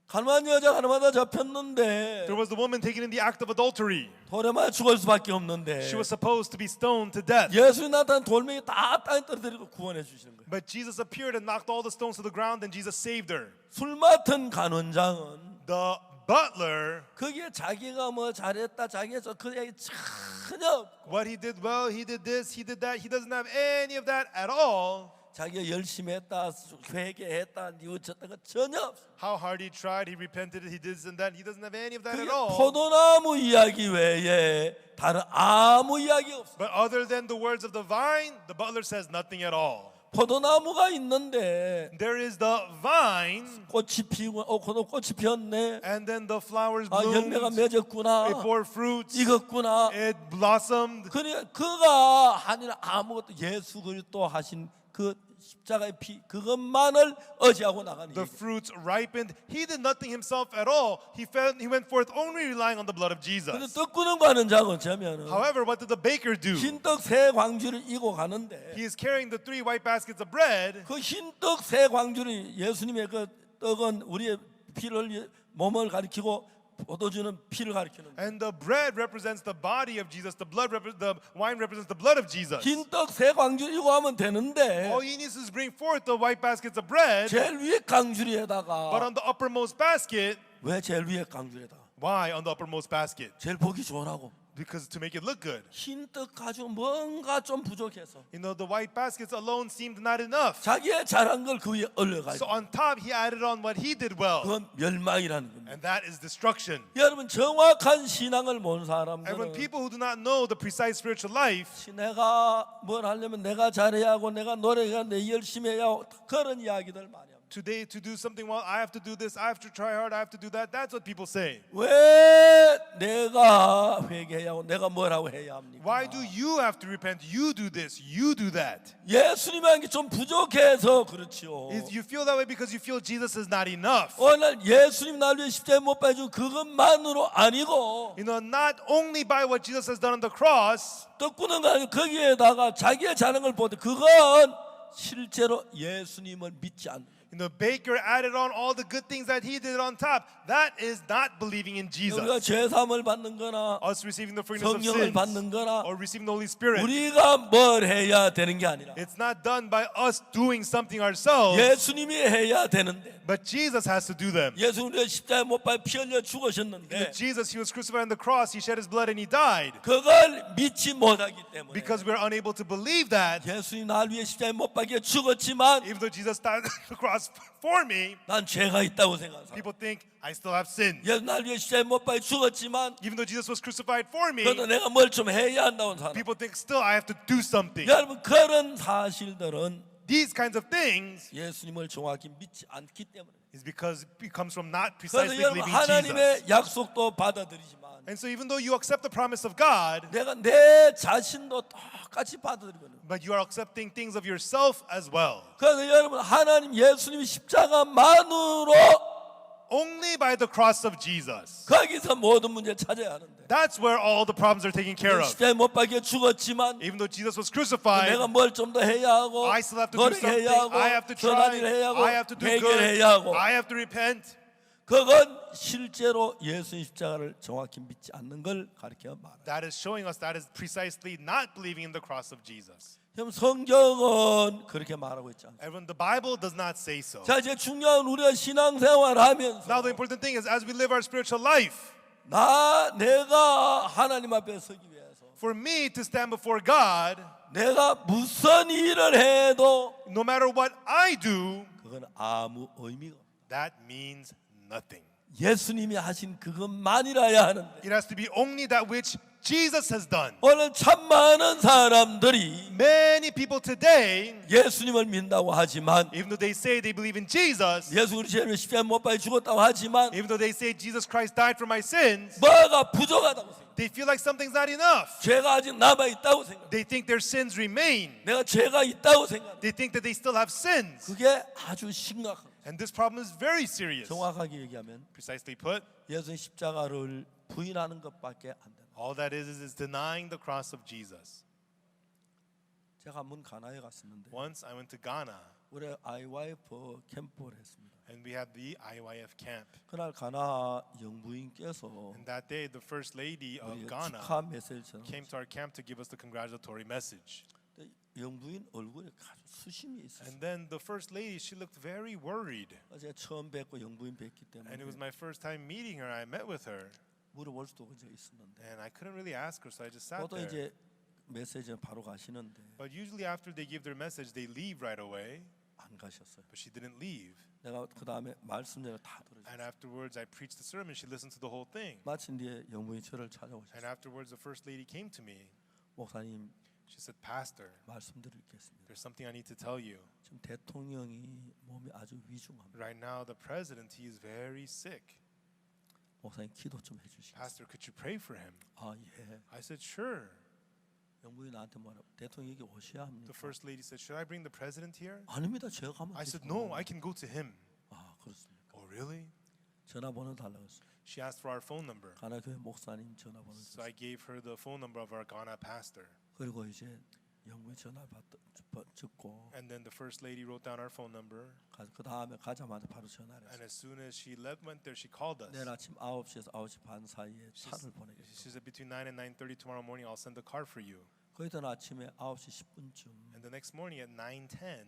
가늠한 여자 하나마다 잡혔는데 There was the woman taken in the act of adultery. 돌에 맞아 죽을 수밖에 없는데 She was supposed to be stoned to death. 예수님 나타난 돌멩이 다 땅에 떨어뜨리고 구원해 주시는 거예요. But Jesus appeared and knocked all the stones to the ground and Jesus saved her. 술 맡은 간원장은 The butler, 거기에 자기가 뭐 잘했다 자기가 그 얘기 전혀 없고 what he did well, he did this, he did that. He doesn't have any of that at all. 자기가 열심히 했다 회개했다 뉘우쳤다 거 전혀 없어. How hard he tried, he repented, he did this and that. He doesn't have any of that 그게 at all. 포도나무 이야기 외에 다른 아무 이야기 없어. But other than the words of the vine, the butler says nothing at all. 포도나무가 있는데 There is the vine, 꽃이 피고 꽃이 피었네. and then the flowers 아 열매가 bloomed. 맺었구나. It bore fruits. 익었구나. It blossomed. 그러니까 그가 아니라 아무것도 예수 그리스도 하신 그 십자가의 피 그것만을 의지하고 나가는 The 얘기. fruits ripened. He did nothing himself at all. He went forth only relying on the blood of 근데 Jesus. 떡구는 가는 자가 어쩌면은 However, what did the baker do? 흰떡 세 광주를 이고 가는데 He is carrying the 3 white baskets of bread. 그 흰떡 세 광주를 예수님의 그 떡은 우리의 피를 몸을 가리키고 포도주는 피를 가리키는 거예요. And the bread represents the body of Jesus. The wine represents the blood of Jesus. 흰떡 세 광주를 이고 하면 되는데 All he needs is bring forth the white baskets of bread. 제일 위에 But 광주리에다가 on the uppermost basket, 왜 제일 위에 광주리에다가 why on the uppermost basket? 제일 보기 좋으라고 Because to make it look good. 흰떡 가지고 뭔가 좀 부족해서 You know, the white baskets alone seemed not enough. 자기의 잘한 걸 그 위에 So 올려가지고 on top, he added on what he did well. 그건 멸망이라는 겁니다. And that is destruction. 여러분 정확한 신앙을 모르는 And when 사람들은 people who do not know the precise spiritual life, 내가 뭘 하려면 내가 잘해야 하고 내가 노력해야 내 열심히 해야 하고 그런 이야기들 많이 합니다. today to do something well, I have to do this, I have to try hard, I have to do that. That's what people say. 왜 내가 회개해야 하고 내가 뭐라고 해야 합니까? Why do you have to repent? You do this, you do that. 예수님이 한 게 좀 부족해서 그렇지요. You feel that way because you feel Jesus is not enough. 오늘 예수님 날 위해 십자가에 못 박아준 그것만으로 아니고 You know, not only by what Jesus has done on the cross, 떡구는 거 아니고 거기에다가 자기의 잘한 걸 보되 그건 실제로 예수님을 믿지 않는 you know, Baker added on all the good things that he did on top. That is not believing in 우리가 Jesus. 죄사함을 받는 거나 Us receiving the forgiveness of 성령을 sins 받는 거나 or receiving the Holy Spirit. 우리가 뭘 해야 되는 게 아니라 It's not done by us doing something ourselves, 예수님이 해야 되는데 but Jesus has to do them. 예수님이 십자가에 못 박아 피 흘려 You know, 죽으셨는데 Jesus, he was crucified on the cross, he shed his blood and he died. 그걸 믿지 못하기 때문에 Because we're unable to believe that, 예수님 날 위해 십자가에 못 박혀 죽었지만 even though Jesus died on the cross for me, 난 죄가 있다고 생각하는 사람. people think I still have sin. 예수 날 위해 십자가에 못 박혀 죽었지만 Even though Jesus was crucified for me, 그래도 내가 뭘 좀 해야 한다고 사람. people think still I have to do something. 여러분 그런 사실들은 These kinds of things 예수님을 정확히 믿지 않기 때문에. is because it comes from not 그래서 precisely 여러분 believing Jesus. 하나님의 약속도 받아들이지만 And so even though you accept the promise of God, 내가 내 자신도 똑같이 받아들이거든. but you are accepting things of yourself as well. 그래서 여러분 하나님 예수님이 십자가만으로 Only by the cross of Jesus. 거기서 모든 문제 찾아야 하는데 That's where all the problems are taken care of. 십자가에 못 박혀 죽었지만 Even though Jesus was crucified, 내가 뭘 좀 더 해야 하고 I still have to do something. 노력해야 하고 I have to 선한 try. 일을 해야 하고 I have to do good. 회개해야 하고 I have to repent. 그건 실제로 예수님 십자가를 정확히 믿지 않는 걸 가르쳐 말합니다. That is showing us that is precisely not believing in the cross of Jesus. 그럼 성경은 그렇게 말하고 있지 않습니까? And when the Bible does not say so. 자 이제 중요한 우리가 신앙생활 하면서 Now the important thing is as we live our spiritual life, 내가 하나님 앞에 서기 위해서 for me to stand before God, 내가 무슨 일을 해도 no matter what I do, 그건 아무 의미가 없어요. that means nothing. 예수님이 하신 그것만이라야 하는데 It has to be only that which Jesus has done. 오늘 참 많은 사람들이 Many people today, 예수님을 믿는다고 하지만 even though they say they believe in Jesus, 예수 그리스도를 십자가에 못 박혀 죽었다고 하지만 even though they say Jesus Christ died for my sins, 뭐가 부족하다고 생각해요. they feel like something's not enough. 죄가 아직 남아있다고 생각해요. They think their sins remain. 내가 죄가 있다고 생각해요. They think that they still have sins. 그게 아주 심각한 거예요. And this problem is very serious. 정확하게 얘기하면 Precisely put, 예수의 십자가를 부인하는 것밖에 안 된다. all that is denying the cross of Jesus. 제가 한번 가나에 갔었는데 Once I went to Ghana 우리 IYF 캠프를 했습니다. and we had the IYF camp. 그날 가나 영부인께서 And that day, the first lady of 우리 Ghana 축하 메시지를 전하셨어요. came to our camp to give us the congratulatory message. 근데 영부인 얼굴에 아주 수심이 있었어요. And then the first lady, she looked very worried. 제가 처음 뵙고 영부인 뵙기 때문에 And it was my first time meeting her. I met with her. 물어볼 수도 그저 있었는데 And I couldn't really ask her, so I just sat 보통 there. 이제 메시지는 바로 가시는데 But usually after they give their message, they leave right away. 안 가셨어요. But she didn't leave. 내가 그 다음에 말씀 제가 다 And 들었어요. afterwards, I preached the sermon. She listened to the whole thing. 마친 뒤에 영부인 저를 And 찾아오셨어요. afterwards, the first lady came to me. 목사님 She said, Pastor, 말씀드릴 게 있습니다. there's something I need to tell you. 지금 대통령이 몸이 아주 위중합니다. Right now, the president, he is very sick. 목사님 기도 좀 해주시겠어요? Pastor, could you pray for him? 아 예. I said, sure. 영부인 나한테 뭐라 대통령이 오셔야 합니까? The first lady said, should I bring the president here? 아닙니다. 제가 가면 I said, 되죠. no, I can go to him. 아 그렇습니까? Oh, really? 전화번호 달라고 했어요. She asked for our phone number. 가나교회 목사님 전화번호 So 줬어요. I gave her the phone number of our Ghana pastor. 그리고 이제 영부인 전화 듣고 And then the first lady wrote down our phone number. 그 다음에 가자마자 바로 전화를 And 했어요. as soon as she went there, she called us. 내일 아침 9시에서 9시 반 사이에 차를 She 보내겠어요. said, between 9 and 9:30 tomorrow morning, I'll send a car for you. 거기던 아침에 9시 10분쯤 And the next morning at 9:10,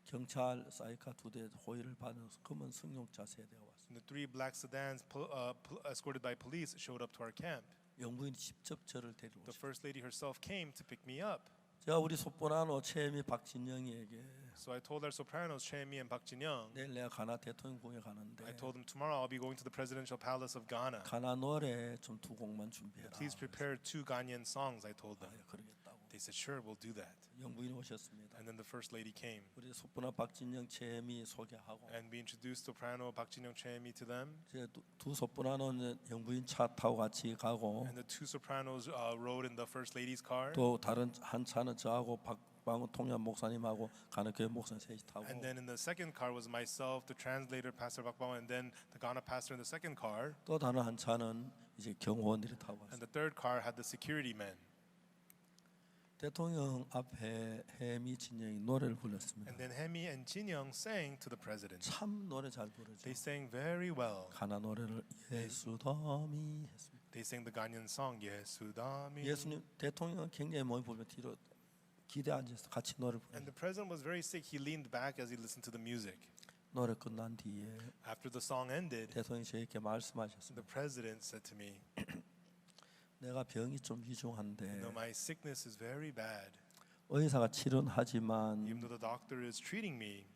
경찰 사이카 2대 호의를 받은 검은 승용차 세대가 왔어요. the three black sedans escorted by police showed up to our camp. 영부인이 직접 저를 데리고 The 오셨어요. first lady herself came to pick me up. 제가 우리 소포나노 최미 박진영이에게 So I told our sopranos, Chemi and Park Jin-young, 내일 내가 가나 대통령궁에 가는데 I told them tomorrow I'll be going to the presidential palace of Ghana. 가나 노래 좀 두 곡만 준비해라. Please prepare 2 Ghanaian songs, I told them. 아, 그러겠다고. They said, sure, we'll do that. 영부인이 오셨습니다. And then the first lady came. 우리 소포나 박진영 최미 소개하고 And we introduced soprano Park Jin-young Chemi to them. 이제 두 소포나노는 영부인 차 타고 같이 가고 And the 2 sopranos rode in the first lady's car. 또 다른 한 차는 저하고 박방훈 통역 목사님하고 가나교회 목사님 셋이 타고 And then in the second car was myself, the translator, Pastor Bak Bawan, and then the Ghana pastor in the second car. 또 다른 한 차는 이제 경호원들이 타고 And 왔어요. the third car had the security men. 대통령 앞에 해미 진영이 노래를 불렀습니다. And then Hemi and Jin-young sang to the president. 참 노래 잘 부르죠. They sang very well. 가나 노래를 예수덤이 했습니다. They sang the Ghanaian song, Yesudami. 예수님 대통령은 굉장히 몸이 불면 뒤로 기대 앉아서 같이 노래를 And 부르죠. the president was very sick. He leaned back as he listened to the music. 노래 끝난 뒤에 After the song ended, 대통령이 저에게 말씀하셨습니다. the president said to me, 내가 병이 좀 위중한데 my sickness is very bad. 의사가 치료하지만 Even though the doctor is treating me,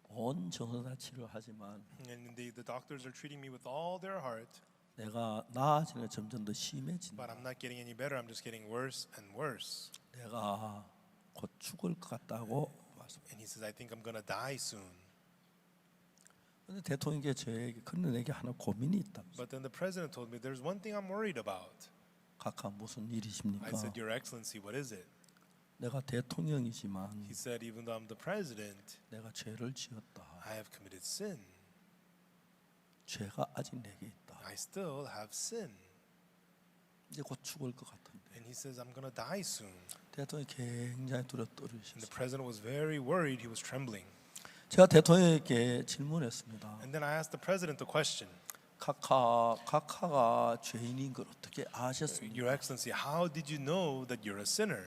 온 정성 다 치료하지만 and the doctors are treating me with all their heart, 내가 나아지는 게 점점 더 심해진다. but I'm not getting any better. I'm just getting worse and worse. 내가 곧 죽을 것 같다고 말씀. And he says, I think I'm gonna die soon. 근데 대통령께 저에게 그런 내게 하나 고민이 있다면서. But then the president told me, there's one thing I'm worried about. 각하 무슨 일이십니까? I said, Your Excellency, what is it? 내가 대통령이지만 He said, even though I'm the president, 내가 죄를 지었다. I have committed sin. 죄가 아직 내게 있다. I still have sin. 이제 곧 죽을 것 같은데. And he says, I'm gonna die soon. 대통령이 굉장히 두렵 And the 떨으셨어요. president was very worried. He was trembling. 제가 대통령에게 질문했습니다. And then I asked the president the question, 각하가 죄인인 걸 어떻게 아셨습니까? Your Excellency, how did you know that you're a sinner?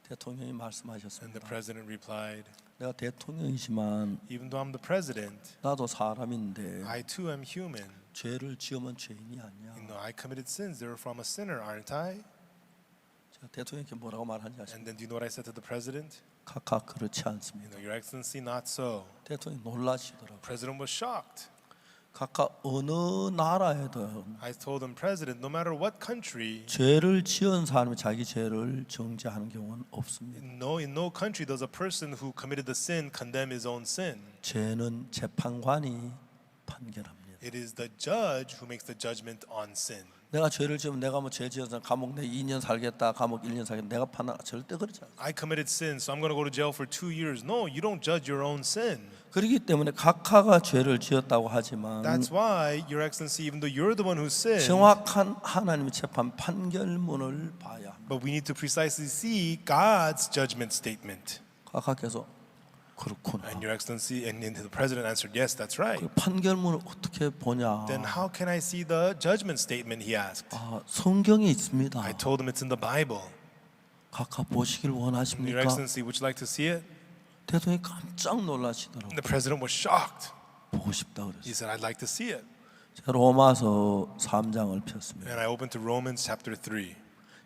대통령이 And the 말씀하셨습니다. president replied, 내가 대통령이지만 even though I'm the president, 나도 사람인데 I too am human. 죄를 지으면 죄인이 아니야. You know, I committed sins. Therefore, I'm a sinner, aren't I? 제가 대통령께 뭐라고 말하는지 아십니까? And then do you know what I said to the president? 각하 그렇지 You 않습니다. know, Your Excellency, not so. 대통령이 놀라시더라고요. The president was shocked. 각각 어느 나라에도 I told him, President, no matter what country, 죄를 지은 사람이 자기 죄를 정죄하는 경우는 없습니다. in no country does a person who committed the sin condemn his own sin. 죄는 재판관이 판결합니다. It is the judge who makes the judgment on sin. 내가 죄를 지으면 내가 뭐 죄 지어서 감옥 내 2년 살겠다, 감옥 1년 살겠다, 내가 판단 절대 그렇지 않아요. I committed sin, so I'm going to go to jail for 2 years. No, you don't judge your own sin. 그렇기 때문에 각하가 죄를 지었다고 하지만 That's why, Your Excellency, even though you're the one who sinned, 정확한 하나님의 재판 판결문을 봐야 합니다. but we need to precisely see God's judgment statement. 각하께서 그렇구나. And Your Excellency, and the President answered, yes, that's right. 그 판결문을 어떻게 보냐? Then how can I see the judgment statement, he asked. 아, 성경에 있습니다. I told him it's in the Bible. 각하 보시길 Your 원하십니까? Excellency, would you like to see it? 대통령이 깜짝 놀라시더라고요. And the President was shocked. 보고 싶다 He 그랬어요. said, I'd like to see it. 제가 로마서 3장을 폈습니다. And I opened to Romans chapter 3.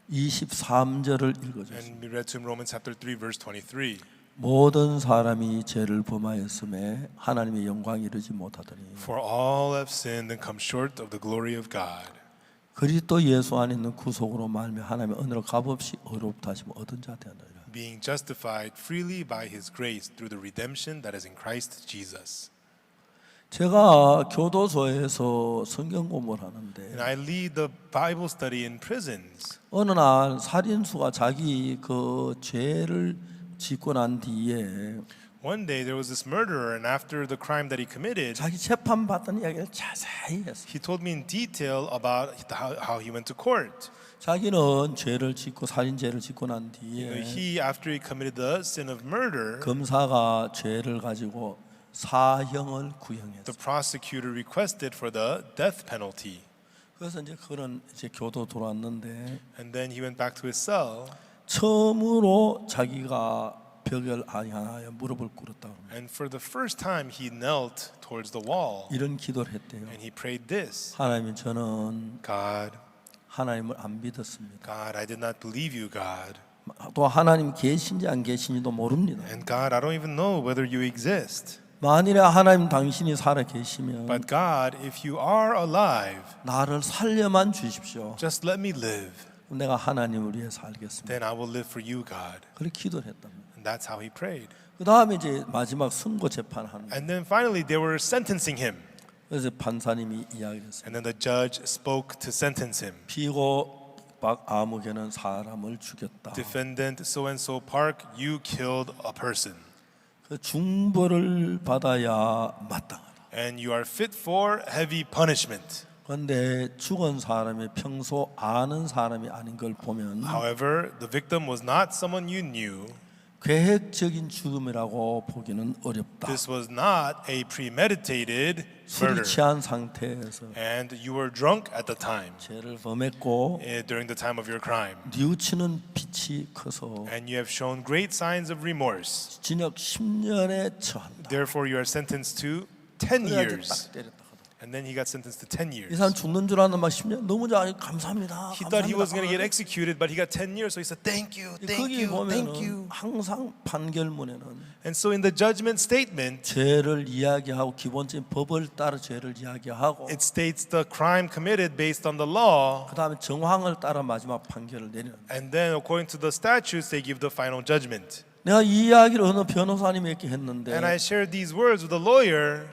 23절을 읽어주세요. And we read to him Romans chapter 3, verse 23. 모든 사람이 죄를 범하였음에 하나님의 영광이 이르지 못하더니 For all have sinned and come short of the glory of God. 그리스도 예수 안에 있는 구속으로 말미암아 하나님의 은혜로 값없이 의롭다 하심을 얻은 자 되었느니라. Being justified freely by his grace through the redemption that is in Christ Jesus. 제가 교도소에서 성경 공부를 하는데 And I lead the Bible study in prisons. 어느 날 살인수가 자기 그 죄를 짓고 난 뒤에 One day there was this murderer, and after the crime that he committed, 자기 재판 받던 이야기를 자세히 했어요. he told me in detail about how he went to court. 자기는 죄를 짓고 살인죄를 짓고 난 You know, 뒤에 after he committed the sin of murder, 검사가 죄를 가지고 사형을 the 구형했어요. prosecutor requested for the death penalty. 그래서 이제 그런 이제 교도 들어왔는데 And then he went back to his cell, 처음으로 자기가 벽을 향하여 무릎을 꿇었다. and for the first time he knelt towards the wall, 이런 기도를 했대요. and he prayed this: 하나님 저는 God, 하나님을 안 믿었습니다. God, I did not believe you, God. 또 하나님 계신지 안 계신지도 모릅니다. And God, I don't even know whether you exist. 만일에 하나님 당신이 살아 계시면 But God, if you are alive, 나를 살려만 주십시오. just let me live. 내가 하나님을 위해 살겠습니다. Then I will live for you, God. 그렇게 기도를 했답니다. And that's how he prayed. 그 다음에 이제 마지막 선고 재판하는 거예요. And then finally they were sentencing him. 그래서 판사님이 이야기했어요. And then the judge spoke to sentence him. 피고 박아무개는 사람을 죽였다. Defendant so and so Park, you killed a person. 그 중벌을 받아야 마땅하다. And you are fit for heavy punishment. 그런데 죽은 사람이 평소 아는 사람이 아닌 걸 보면 However, the victim was not someone you knew. 계획적인 죽음이라고 보기는 어렵다. This was not a premeditated 술이 murder. 취한 상태에서 And you were drunk at the time, 죄를 범했고 during the time of your crime. 뉘우치는 빛이 커서 And you have shown great signs of remorse. 징역 10년에 처한다. Therefore, you are sentenced to 10 그래가지고 years. 딱 때렸다. And then he got sentenced to 10 이 years. 사람 죽는 줄 알았는데 막 10년 너무 잘 감사합니다. He thought he was going to get 감사합니다. executed, but he got 10 years. So he said, thank you, thank 거기 you, thank 보면은 you. 항상 판결문에는 And so in the judgment statement, 죄를 이야기하고 기본적인 법을 따라 죄를 이야기하고 it states the crime committed based on the law. 그 다음에 정황을 따라 마지막 판결을 내리는. And then according to the statutes, they give the final judgment. 내가 이 이야기를 어느 변호사님에게 했는데 And I shared these words with a lawyer,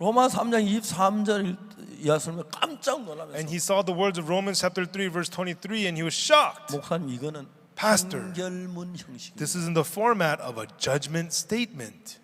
로마 3장 23절 이야기하면 깜짝 and 놀라면서 he saw the words of Romans chapter 3, verse 23, and he was shocked. 목사님 이거는 Pastor, 판결문 형식. this is in the format of a judgment statement.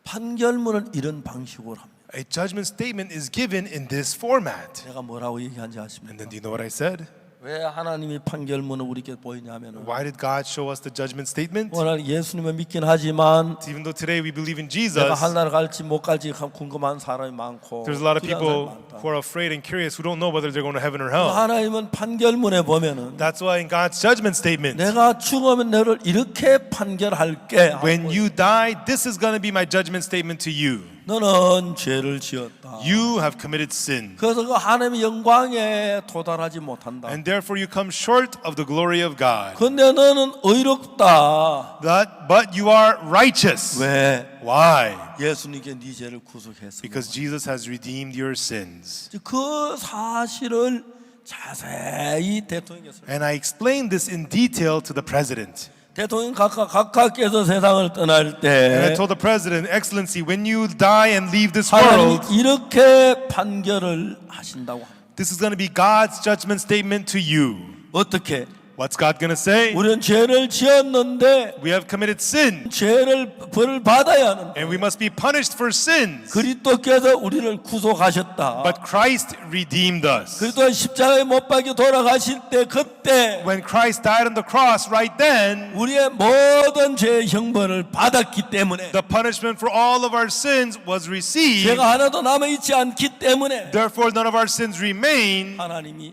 판결문은 이런 방식으로 합니다. A judgment statement is given in this format. 내가 뭐라고 얘기한지 And 아십니까? then do you know what I said? 왜 하나님이 판결문을 우리에게 보이냐면은 Why did God show us the judgment statement? 오늘 예수님을 믿긴 하지만 Even though today we believe in 내가 Jesus, 하나님 갈지 못 갈지 궁금한 사람이 많고 there's a lot of 두려운 people 사람이 많다. who are afraid and curious who don't know whether they're going to heaven or hell. 하나님은 판결문에 보면은 That's why in God's judgment statement, 내가 죽으면 너를 이렇게 판결할게. when you die, this is going to be my judgment statement to you. 너는 죄를 지었다. You have committed sin. 그래서 그 하나님의 영광에 도달하지 못한다. And therefore you come short of the glory of God. 근데 너는 의롭다. But you are righteous. 왜? Why? 예수님께 네 죄를 구속했습니다. Because Jesus has redeemed your sins. 그 사실을 자세히 대통령께서 And I explained this in detail to the president. 대통령 각각께서 세상을 떠날 And I 때 told the president, Excellency, when you die and leave this 하나님이 world, 이렇게 판결을 하신다고 합니다. this is going to be God's judgment statement to you. 어떻게? What's God going to say? 우리는 죄를 지었는데 We have committed sin, 죄를 벌을 받아야 하는데 and we must be punished for sins. 그리스도께서 우리를 구속하셨다. But Christ redeemed us. 그리스도 십자가에 못 박혀 돌아가실 때 그때 When Christ died on the cross, right then, 우리의 모든 죄의 형벌을 받았기 때문에 the punishment for all of our sins was received. 죄가 하나도 남아 있지 않기 때문에 Therefore, none of our sins remain. 하나님이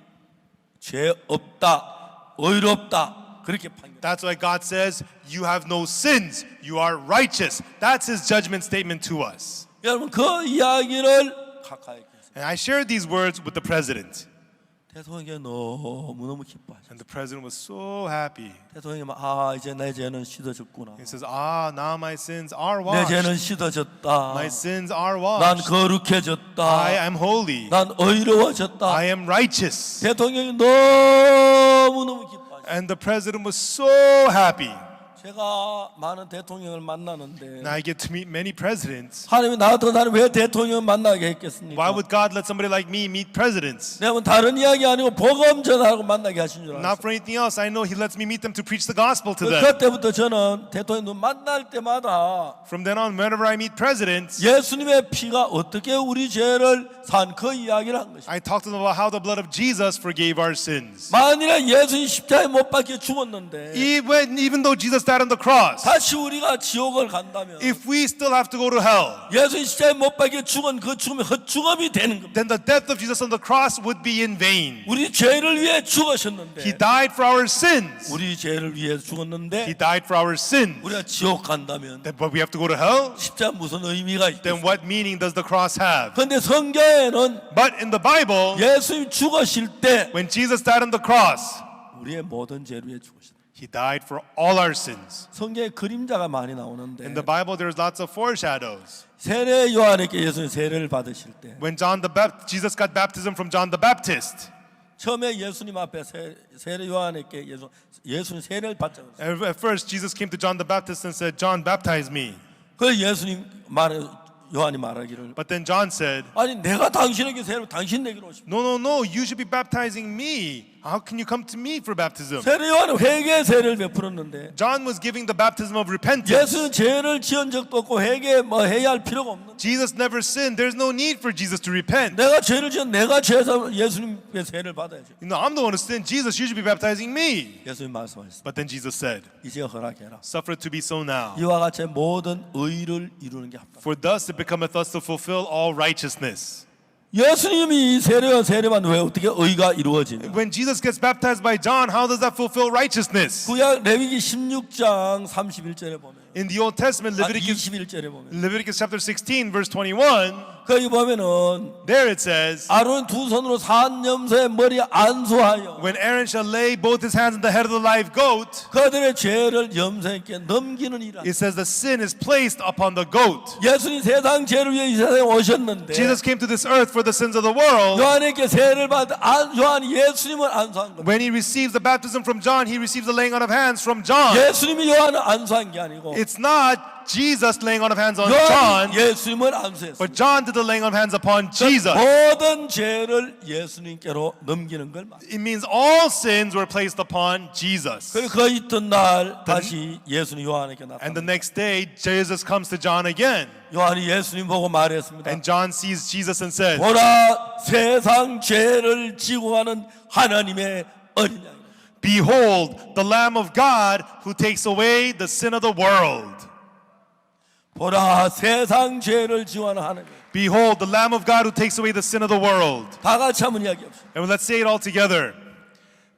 죄 없다, 의롭다 그렇게 판결. That's why God says, you have no sins. You are righteous. That's his judgment statement to us. 여러분 그 이야기를 가까이 계세요. And I shared these words with the president. 대통령이 너무너무 기뻐하셨어요. And the president was so happy. 대통령이 이제 내 죄는 씻어졌구나. He says, now my sins are 내 죄는 washed. 씻어졌다. My sins are 난 washed. 거룩해졌다. I am holy. 난 의로워졌다. I am righteous. 대통령이 너무너무 기뻐하셨어요. And the president was so happy. 제가 많은 대통령을 만나는데 Now I get to meet many presidents. 하나님이 나 같은 사람 왜 대통령을 만나게 했겠습니까? Why would God let somebody like me meet presidents? 내가 뭐 다른 이야기 아니고 복음 전하고 만나게 하신 줄 Not 알았어요. for anything else. I know he lets me meet them to preach the gospel to them. 그때부터 저는 대통령 만날 때마다 From then on, whenever I meet presidents, 예수님의 피가 어떻게 우리 죄를 산 그 이야기를 한 것입니다. I talk to them about how the blood of Jesus forgave our sins. 만일에 예수님 십자가에 못 박혀 죽었는데 Even though Jesus died on the cross, 다시 우리가 지옥을 간다면 if we still have to go to hell, 예수님 십자가에 못 박혀 죽은 그 죽음이 헛죽음이 되는 겁니다. then the death of Jesus on the cross would be in vain. 우리 죄를 위해 He 죽으셨는데 died for our sins. 우리 죄를 위해 He 죽었는데 died for our sins. 우리가 지옥 간다면 But we have to go to hell? 십자가 무슨 의미가 Then 있겠어요? what meaning does the cross have? 그런데 성경에는 But in the Bible, 예수님 죽으실 때 when Jesus died on the cross, 우리의 모든 죄를 위해 죽으셨다. he died for all our sins. 성경에 그림자가 많이 나오는데 In the Bible, there's lots of foreshadows. 세례 요한에게 예수님 세례를 받으실 때 When Jesus got baptism from John the Baptist, 처음에 예수님 앞에 세례 요한에게 예수님 세례를 받자고 했어요. at first Jesus came to John the Baptist and said, John, baptize me. 그 예수님 요한이 말하기를 But then John said, 아니 내가 당신에게 세례 당신 내게로 오십니다. No, you should be baptizing me. How can you come to me for baptism? 세례 요한은 회개 세례를 베풀었는데 John was giving the baptism of repentance. 예수는 죄를 지은 적도 없고 회개 해야 할 필요가 없는. Jesus never sinned. There's no need for Jesus to repent. 내가 죄를 지은 내가 죄에서 예수님의 세례를 받아야죠. I'm the one who sinned. Jesus, you should be baptizing me. 예수님 말씀하셨습니다. But then Jesus said, 이제 허락해라. suffer it to be so now. 이와 같이 모든 의를 이루는 게 합니다. For thus it becometh us to fulfill all righteousness. 예수님이 세례만 왜 어떻게 의가 이루어지냐? When Jesus gets baptized by John, how does that fulfill righteousness? 구약 레위기 16장 31절에 보면 In the Old Testament, Leviticus 21절에 보면 chapter 16, verse 21, 거기 보면은 there it says, 아론 두 손으로 산 염소의 머리에 안수하여 when Aaron shall lay both his hands on the head of the live goat, 그들의 죄를 염소에게 넘기는이라. it says the sin is placed upon the goat. 예수님 세상 죄를 위해 이 세상에 오셨는데 Jesus came to this earth for the sins of the world. 요한에게 세례를 받은 요한이 예수님을 안수한 겁니다. When he receives the baptism from John, he receives the laying on of hands from John. 예수님이 요한을 안수한 게 아니고 It's not Jesus laying on of hands on John, 요한이 예수님을 안수했어요. but John did the laying on of hands upon Jesus. 모든 죄를 예수님께로 넘기는 걸 말해요. It means all sins were placed upon Jesus. 그리고 그 이튿날 다시 예수님 요한에게 And the 나타나. next day, Jesus comes to John again. 요한이 예수님 보고 말했습니다. And John sees Jesus and says, 보라 세상 죄를 지고 가는 하나님의 어린 양이다. behold, the Lamb of God who takes away the sin of the world. 보라 세상 죄를 지고 가는 하나님. Behold, the Lamb of God who takes away the sin of the world. 다 같이 한번 이야기 합시다. And let's say it all together.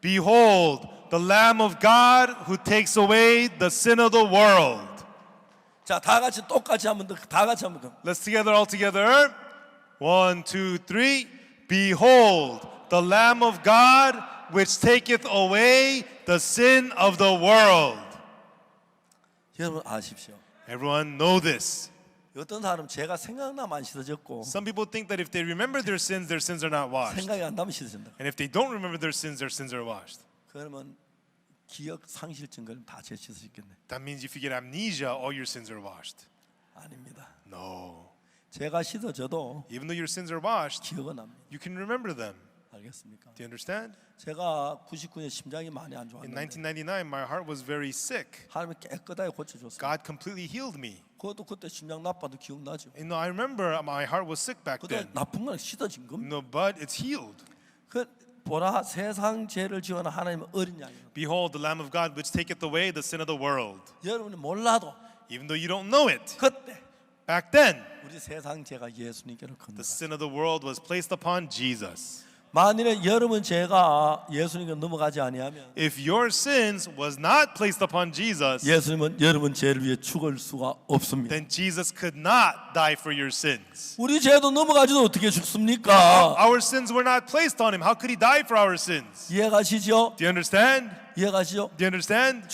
Behold, the Lamb of God who takes away the sin of the world. 자, 다 같이 똑같이 한번 더, 다 같이 한번 더. Let's together, all together. 1, 2, 3. Behold, the Lamb of God, which taketh away the sin of the world. 여러분 아십시오. Everyone know this. 어떤 사람 제가 생각나면 안 씻어졌고 Some people think that if they remember their sins are not washed. 생각이 안 나면 씻어진다. And if they don't remember their sins are washed. 그러면 기억 상실증 걸리면 다 제 씻을 수 있겠네. That means if you get amnesia, all your sins are washed. 아닙니다. No. 제가 씻어져도 Even though your sins are washed, 기억은 납니다. you can remember them. 알겠습니까? Do you understand? 제가 99년 심장이 많이 안 In 좋았는데 1999, my heart was very sick. 하나님이 깨끗하게 고쳐줬어요. God completely healed me. 그것도 그때 심장 나빠도 기억나죠. You know, I remember my heart was sick back 그때 then. 나쁜 건 씻어진 겁니다. No, but it's healed. 그 보라 세상 죄를 지어는 하나님은 어린 양이에요. Behold, the Lamb of God, which taketh away the sin of the world. 여러분이 몰라도 Even though you don't know it, 그때 back then, 우리 세상 죄가 예수님께로 건너가. the sin of the world was placed upon Jesus. 만일에 여러분 죄가 예수님께 넘어가지 아니하면 If your sins was not placed upon Jesus, 예수님은 여러분 죄를 위해 죽을 수가 없습니다. then Jesus could not die for your sins. 우리 죄도 넘어가지도 어떻게 죽습니까? Our sins were not placed on him. How could he die for our sins? 이해가시죠? Do you understand? 이해가시죠? Do you understand?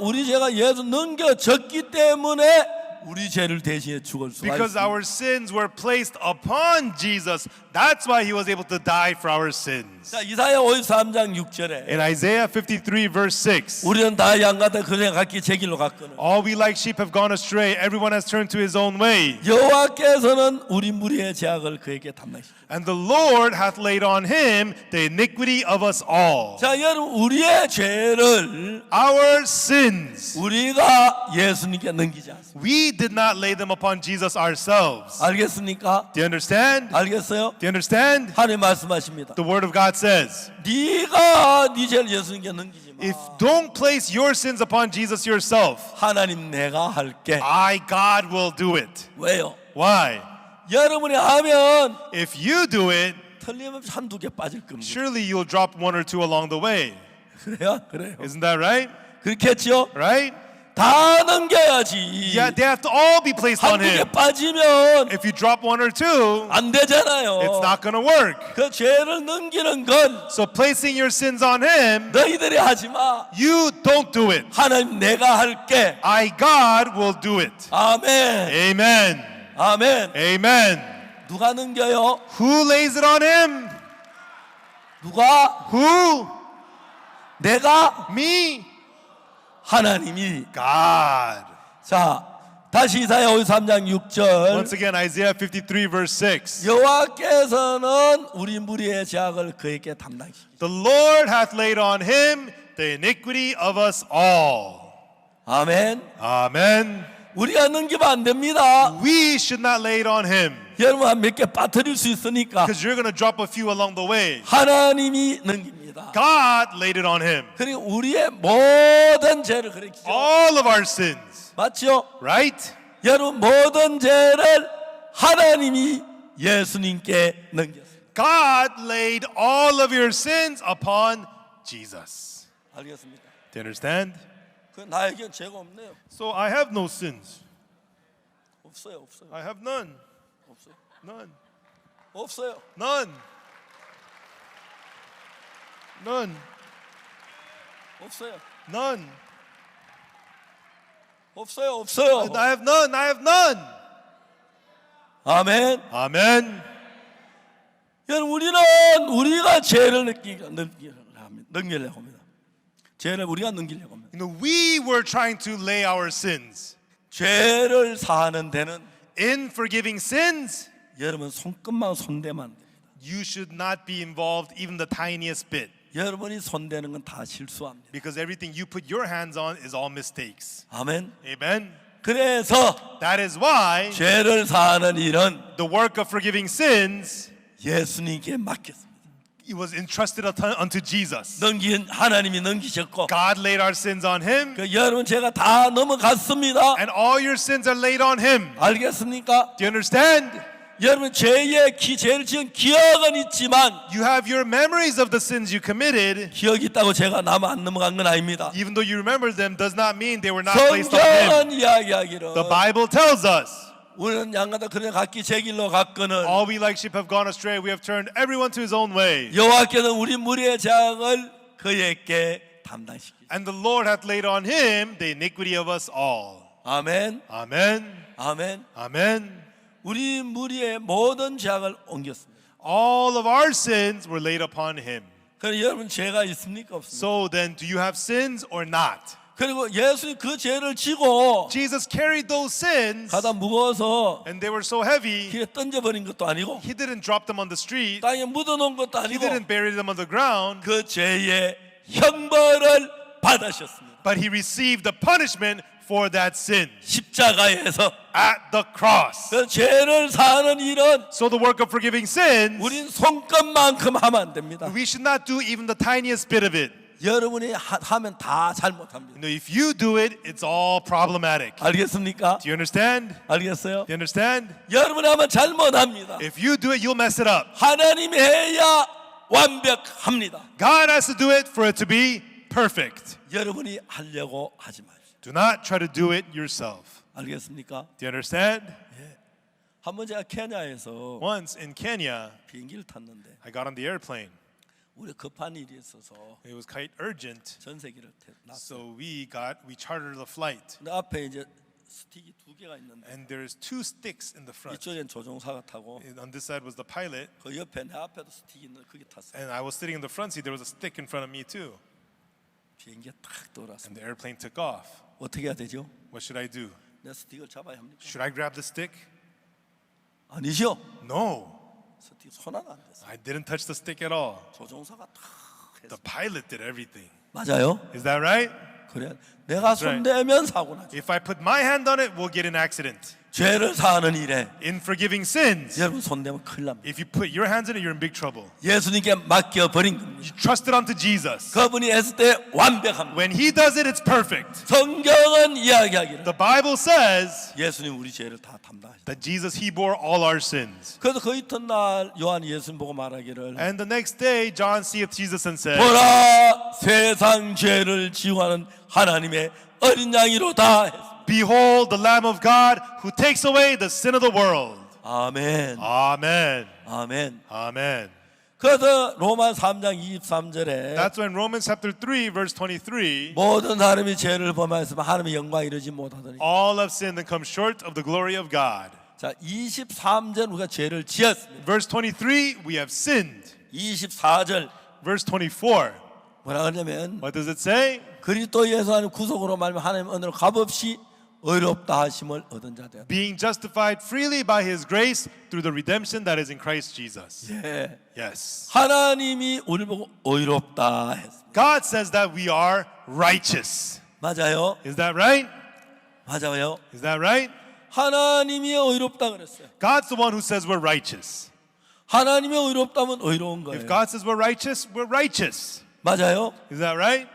우리 죄가 예수 넘겨졌기 때문에 우리 죄를 대신해 죽을 수가 Because 있습니다. our sins were placed upon Jesus, that's why he was able to die for our sins. 자, 이사야 53장 6절에 In Isaiah 53 verse 6, 우리는 다 양같아 그냥 각기 제 길로 갔거늘 all we like sheep have gone astray, everyone has turned to his own way. 여호와께서는 우리 무리의 죄악을 그에게 담당시키고. And the Lord hath laid on him the iniquity of us all. 자, 여러분 우리의 죄를 Our sins, 우리가 예수님께 넘기지 않습니다. we did not lay them upon Jesus ourselves. 알겠습니까? Do you understand? 알겠어요? Do you understand? 하나님 말씀하십니다. The word of God says, 네가 네 죄를 예수님께 넘기지 마. if don't place your sins upon Jesus yourself, 하나님 내가 할게. I, God, will do it. 왜요? Why? 여러분이 하면 If you do it, 틀림없이 한두 개 빠질 겁니다. surely you'll drop one or two along the way. 그래요? 그래요. Isn't that right? 그렇겠죠? Right? 다 넘겨야지. Yeah, they have to all be placed on 한두 개 him. 빠지면 If you drop one or two, 안 되잖아요. it's not going to work. 그 죄를 넘기는 건 So placing your sins on him, 너희들이 하지 마. you don't do it. 하나님 내가 할게. I, God, will do it. 아멘. Amen. 아멘. Amen. 누가 넘겨요? Who lays it on him? 누가? Who? 내가? Me? 하나님이. God. 자, 다시 이사야 53장 6절. Once again, Isaiah 53 verse 6. 여호와께서는 우리 무리의 죄악을 그에게 담당시키고. The Lord hath laid on him the iniquity of us all. 아멘. Amen. 우리가 넘기면 안 됩니다. We should not lay it on him, 여러분 한 몇 개 빠뜨릴 수 있으니까 because you're going to drop a few along the way. 하나님이 넘깁니다. God laid it on him. 그리고 우리의 모든 죄를 그랬죠. All of our sins. 맞죠? Right? 여러분 모든 죄를 하나님이 예수님께 넘겼어요. God laid all of your sins upon Jesus. 알겠습니까? Do you understand? 그 나에겐 죄가 없네요. So I have no sins. 없어요, 없어요, I have none. 없어요, None. 없어요. None. None. 없어요, None. 없어요, 없어요. I have none. I have none. 아멘. Amen. 여러분 우리가 죄를 넘기려고 합니다. 죄를 우리가 넘기려고 합니다. You know, we were trying to lay our sins. 죄를 사하는 데는 In forgiving sins, 여러분 손끝만 손대면 안 됩니다. you should not be involved even the tiniest bit, 여러분이 손대는 건 다 실수합니다. because everything you put your hands on is all mistakes. 아멘. Amen. 그래서 That is why 죄를 사하는 일은 the work of forgiving sins, 예수님께 맡겼습니다. it was entrusted unto Jesus. 하나님이 넘기셨고 God laid our sins on him, 그 여러분 제가 다 넘어갔습니다. and all your sins are laid on him. 알겠습니까? Do you understand? 여러분 죄를 지은 기억은 있지만 You have your memories of the sins you committed. 기억이 있다고 제가 남아 안 넘어간 건 아닙니다. Even though you remember them does not mean they were not placed on him. 성경은 이야기하기를 The Bible tells us, 우리는 양가다 그냥 각기 제 길로 갔거늘 all we like sheep have gone astray. We have turned everyone to his own way. 여호와께서 우리 무리의 재앙을 그에게 담당시키시고 And the Lord hath laid on him the iniquity of us all. 아멘 Amen. 아멘. Amen. 우리 무리의 모든 재앙을 옮겼습니다. All of our sins were laid upon him. 그럼 여러분 죄가 있습니까 없습니까? So then, do you have sins or not? 그리고 예수님 그 죄를 지고 Jesus carried those sins, 가다 무거워서 and they were so heavy, 길에 던져버린 것도 아니고 he didn't drop them on the street. 땅에 묻어놓은 것도 He 아니고 didn't bury them on the ground, 그 죄의 형벌을 받으셨습니다. but he received the punishment for that sin 십자가에서 at the cross. 그 죄를 사는 일은 So the work of forgiving sins, 우린 손끝만큼 하면 안 됩니다. we should not do even the tiniest bit of it. 여러분이 하면 다 잘못합니다. You know, if you do it, it's all problematic. 알겠습니까? Do you understand? 알겠어요? Do you understand? 여러분이 하면 잘못합니다. If you do it, you'll mess it up. 하나님이 해야 완벽합니다. God has to do it for it to be perfect. 여러분이 하려고 하지 마십시오. Do not try to do it yourself. 알겠습니까? Do you understand? 한번 제가 케냐에서 Once in Kenya, 비행기를 탔는데 I got on the airplane. 우리 급한 일이 있어서 It was quite urgent, 전세기를 놨어요. so we chartered the flight. 근데 앞에 이제 스틱이 두 개가 있는데 And there's two sticks in the front. 이쪽엔 조종사가 타고 On this side was the pilot, 그 옆에 내 앞에도 스틱이 있는 거기 탔어요. and I was sitting in the front seat. There was a stick in front of me too. 비행기가 딱 돌았습니다. And the airplane took off. 어떻게 해야 되죠? What should I do? 내 스틱을 잡아야 합니까? Should I grab the stick? 아니죠. No, 스틱 손 하나 안 됐어요. I didn't touch the stick at all. 조종사가 딱 The 했어요. pilot did everything. 맞아요. Is that right? 그래. 내가 right. 손대면 사고 나죠. If I put my hand on it, we'll get in an accident. 죄를 사하는 일에 In forgiving sins, 여러분 손대면 큰일 납니다. if you put your hands in it, you're in big trouble. 예수님께 맡겨버린 겁니다. Trust it onto Jesus. 그분이 했을 때 완벽합니다. When he does it, it's perfect. 성경은 이야기하기를 The Bible says 예수님 우리 죄를 다 담당하셨다. that Jesus, he bore all our sins. 그래서 그 이튿날 요한이 예수님 보고 말하기를 And the next day, John seeth Jesus and said, 보라 세상 죄를 지우하는 하나님의 어린 양이로다 했습니다. Behold the Lamb of God who takes away the sin of the world. 아멘. Amen. 아멘. Amen. 그래서 로마 3장 23절에 That's when Romans chapter 3, verse 23, 모든 사람이 죄를 범하였으면 하나님의 영광 이르지 못하더니 all have sinned and come short of the glory of God. 자 23절 우리가 죄를 지었습니다. Verse 23, we have sinned. 24절 Verse 24, 뭐라 그러냐면 what does it say? 그리스도 예수 안에 구속으로 말하면 하나님 은혜로 값없이 의롭다 하심을 얻은 자들. Being justified freely by his grace through the redemption that is in Christ Jesus. 예. Yes. 하나님이 우리를 보고 의롭다 했습니다. God says that we are righteous. 맞아요. Is that right? 맞아요. Is that right? 하나님이 의롭다 그랬어요. God's the one who says we're righteous. 하나님이 의롭다면 의로운 거예요. If God says we're righteous. 맞아요. Is that right?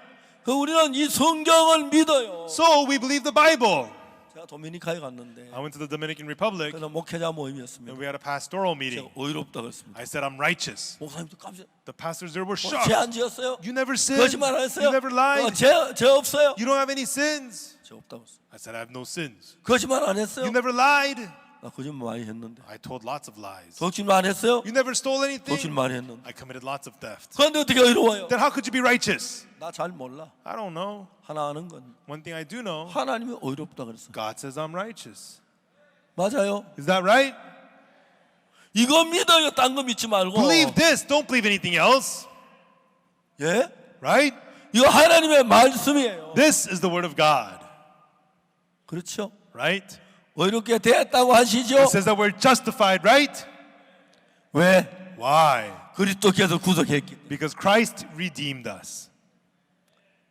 그 우리는 이 성경을 믿어요. So we believe the Bible. 제가 도미니카에 갔는데 I went to the Dominican Republic 그는 목회자 모임이었습니다. and we had a pastoral meeting. 제가 의롭다 그랬습니다. I said I'm righteous. 목사님도 깜짝 The pastors there were shocked. 죄안 지었어요? You never sinned. 거짓말 안 했어요? You never lied. 죄 없어요? You don't have any sins. 죄 없다고 했어요. I said I have no sins. 거짓말 안 했어요? You never lied. 나 거짓말 많이 했는데. I told lots of lies. 거짓말 안 했어요? You never stole anything. 거짓말 많이 했는데. I committed lots of theft. 그런데 어떻게 의로워요? Then how could you be righteous? 나 잘 몰라. I don't know. 하나 아는 건 One thing I do know, 하나님이 의롭다 그랬어요. God says I'm righteous. 맞아요. Is that right? 이거 믿어요. 딴 거 믿지 말고. Believe this. Don't believe anything else. 예? Right? 이거 하나님의 말씀이에요. This is the word of God. 그렇죠? Right? 의롭게 됐다고 하시죠? It says that we're justified, right? 왜? Why? 그리스도께서 구속했기 때문에. Because Christ redeemed us.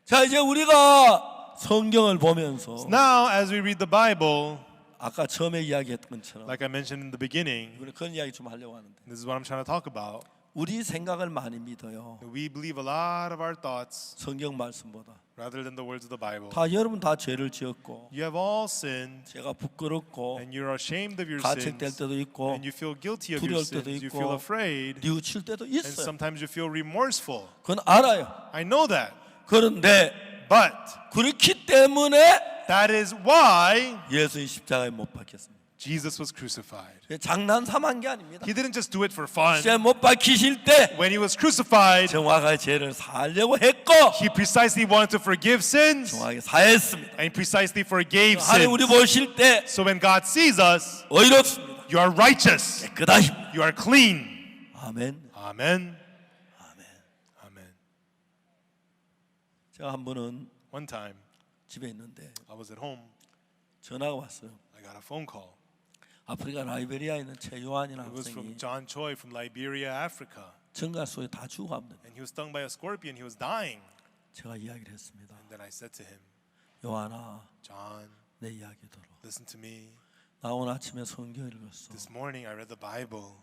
자, 이제 우리가 성경을 보면서 Now, as we read the Bible, 아까 처음에 이야기했던 것처럼 like I mentioned in the beginning, 우리는 그런 이야기 좀 하려고 하는데 this is what I'm trying to talk about. 우리 생각을 많이 믿어요. We believe a lot of our thoughts, 성경 말씀보다. rather than the words of the Bible. 다 여러분 다 죄를 지었고 You have all sinned, 제가 부끄럽고 and you're ashamed of your 가책될 sins, 때도 있고 and you feel guilty of 두려울 your sins. 때도 You 있고 feel afraid, 뉘우칠 때도 and 있어요. sometimes you feel remorseful. 그건 알아요. I know that, 그런데 but 그렇기 때문에 that is why 예수의 십자가에 못 박혔습니다. Jesus was crucified. 장난삼한 게 아닙니다. He didn't just do it for fun. 십자가에 못 박히실 때 When he was crucified, 정확하게 죄를 사하려고 했고 he precisely wanted to forgive sins, 정확하게 사했습니다. and he precisely forgave 하나님 우리 sins. 보실 때 So when God sees us, 의롭습니다. you are righteous, 깨끗하십니다. you are clean. 아멘. Amen. 아멘. Amen. 제가 한 번은 One time, 집에 있는데 I was at home. 전화가 왔어요. I got a phone call. 아프리카 라이베리아에 있는 최요한이라는 It was from 학생이 John Choi from Liberia, Africa. 정갈 속에 다 죽어갑니다. And he was stung by a scorpion. He was dying. 제가 이야기를 했습니다. And then I said to him, 요한아, John, 내 이야기 들어. listen to me. 나 오늘 아침에 성경 읽었어. This morning I read the Bible.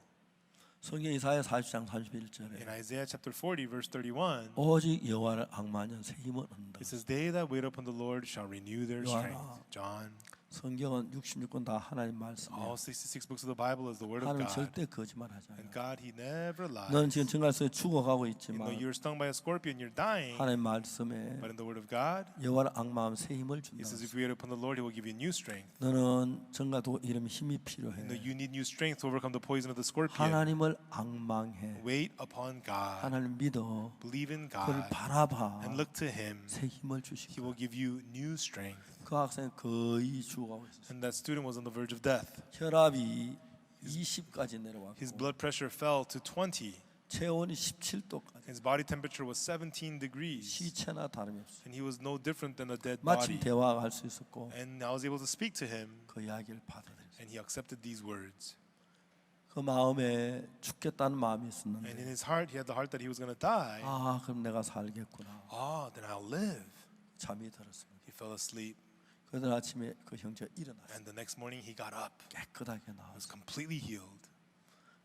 성경 이사야 40장 31절에 In Isaiah chapter 40, verse 31, 오직 여호와를 악마하는 새 힘을 얻는다. it says, They that wait upon the Lord shall renew their Yohana. strength. John, 성경은 66권 다 하나님 말씀이에요. all 66 books of the Bible is the word of 하나님 God. 절대 거짓말하지 않아요. And God, He never lies. 너는 지금 정갈 속에 죽어가고 You know, 있지만 you're stung by a scorpion, you're dying. 하나님 말씀에 But in the word of God, 여호와를 악마하면 새 힘을 준다. He says, If you wait upon the Lord, He will give you new strength. 너는 정갈도 이름 힘이 필요해. You know, you need new strength to overcome the poison of the scorpion. 하나님을 악망해. Wait upon God. 하나님 믿어. Believe in 그를 God. 바라봐. And look to Him. 새 힘을 He 주시고. will give you new strength. 그 학생 거의 죽어가고 있었어요. And that student was on the verge of death. 혈압이 20까지 내려왔고 His blood pressure fell to 20. 체온이 17도까지. His body temperature was 17 degrees. 시체나 다름이 없어요. And he was no different than a dead 마침 body. 대화가 할 수 있었고 And I was able to speak to him, 그 이야기를 받아들였어요. and he accepted these words. 그 마음에 죽겠다는 마음이 And 있었는데 in his heart, he had the heart that he was going to die. 아 그럼 내가 살겠구나. Then I'll live. 잠이 들었습니다. He fell asleep. 그날 아침에 그 형제가 일어났어요. And the next morning, he got up. 깨끗하게 He was 나왔어요. completely healed.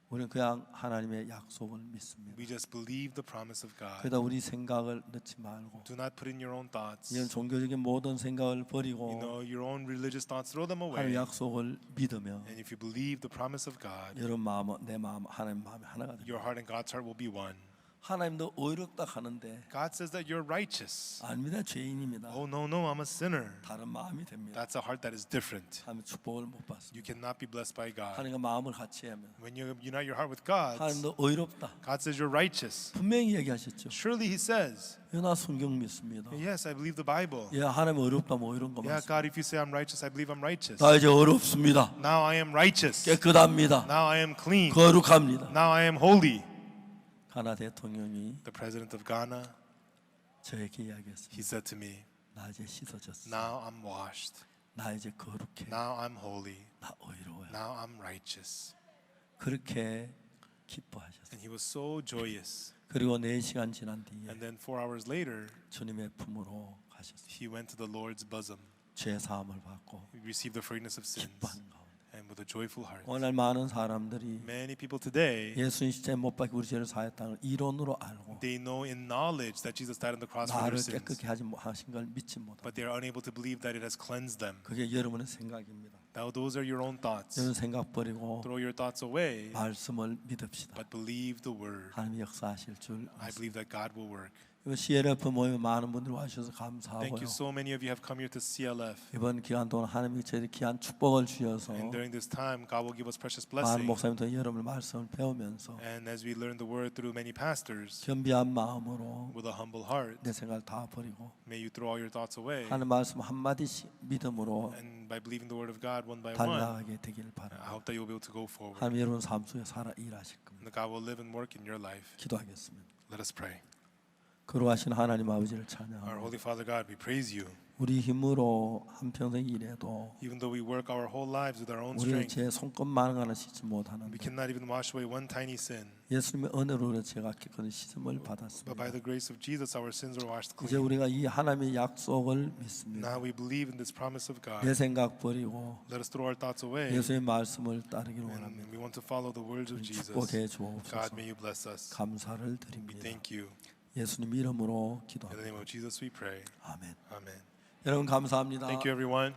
우리는 그냥 하나님의 약속을 믿습니다. We just believe the promise of God. 그러다 우리 생각을 넣지 말고 Do not put in your own thoughts. 이런 종교적인 모든 생각을 You 버리고 know, your own religious thoughts, throw them 하나님 away. 약속을 믿으면 And if you believe the promise of God, 여러분 마음은 내 마음 하나님 마음이 하나가 됩니다. your heart and God's heart will be one. 하나님도 의롭다 하는데 God says that you're righteous. 아닙니다. 죄인입니다. Oh, no, I'm a sinner. 다른 마음이 됩니다. That's a heart that is different. 하나님 축복을 못 받습니다. You cannot be blessed by God. 하나님과 마음을 같이 하면 When you unite your heart with God, 하나님도 의롭다. God says you're righteous. 분명히 얘기하셨죠. Surely He says, 나 성경 믿습니다. yes, I believe the Bible. 예, 하나님 의롭다 뭐 이런 거 Yeah, 맞습니다. God, if you say I'm righteous, I believe I'm righteous. 나 이제 어렵습니다. Now I am righteous. 깨끗합니다. Now I am clean. 거룩합니다. Now I am holy. 가나 대통령이 The president of Ghana, 저에게 이야기했습니다. he said to me, 나 이제 씻어졌어. now I'm washed. 나 이제 거룩해. Now I'm holy. 나 의로워요. Now I'm righteous. 그렇게 기뻐하셨어요. And he was so joyous. 그리고 4시간 지난 뒤에 And then 4 hours later, 주님의 품으로 가셨어요. he went to the Lord's bosom. 죄 사함을 받고 He received the forgiveness of sins. 기뻐하는 가운데 And with a joyful heart. 오늘 많은 사람들이 Many people today, 예수님 십자가에 못 박혀 우리 죄를 사했다는 걸 이론으로 알고 they know in knowledge that Jesus died on the cross for their 나를 sins. 깨끗게 하신 걸 믿지 못하고 But they are unable to believe that it has cleansed them. 그게 여러분의 생각입니다. Now those are your own thoughts. 여러분 생각 버리고 Throw your thoughts away, 말씀을 믿읍시다. but believe the word. 하나님 역사하실 줄 I 믿습니다. believe that God will work. 이번 CLF 모임에 많은 분들이 와주셔서 Thank 감사하고요. you. So many of you have come here to CLF. 이번 기간 동안 하나님이 저희 귀한 축복을 주셔서 And during this time, God will give us precious 많은 blessing. 목사님들 여러분의 말씀을 배우면서 And as we learn the word through many pastors, 겸비한 마음으로 with a humble heart, 내 생각을 다 버리고 may you throw all your thoughts away. 하나님 말씀 한마디씩 믿음으로 And by believing the word of God one by one, 달려가게 되길 I 바랍니다. hope that you'll be able to go forward. 하나님 여러분 삶 속에 살아 일하실 겁니다. And that God will live and work in your life. 기도하겠습니다. Let us pray. 거룩하신 하나님 아버지를 Our 찬양하고 Holy Father God, we praise you. 우리 힘으로 한평생 일해도 Even though we work our whole lives with our own 우리는 strength, 제 손끝만한 하나 씻지 we 못하는데 cannot even wash away one tiny sin. 예수님의 은혜로 제가 깨끗이 씻음을 But 받았습니다. by the grace of Jesus, our sins are washed 이제 clean. 우리가 이 하나님의 약속을 믿습니다. Now we believe in this promise of God. 내 생각 버리고 Let us throw our thoughts away. 예수의 말씀을 따르기를 And 원합니다. we want to follow the words of Jesus. 축복해 God, 주옵소서. may you bless us. 감사를 We 드립니다. thank you. 예수님 이름으로 In the 기도합니다. name of Jesus we pray. 아멘. Amen. 여러분 감사합니다. Thank you, everyone.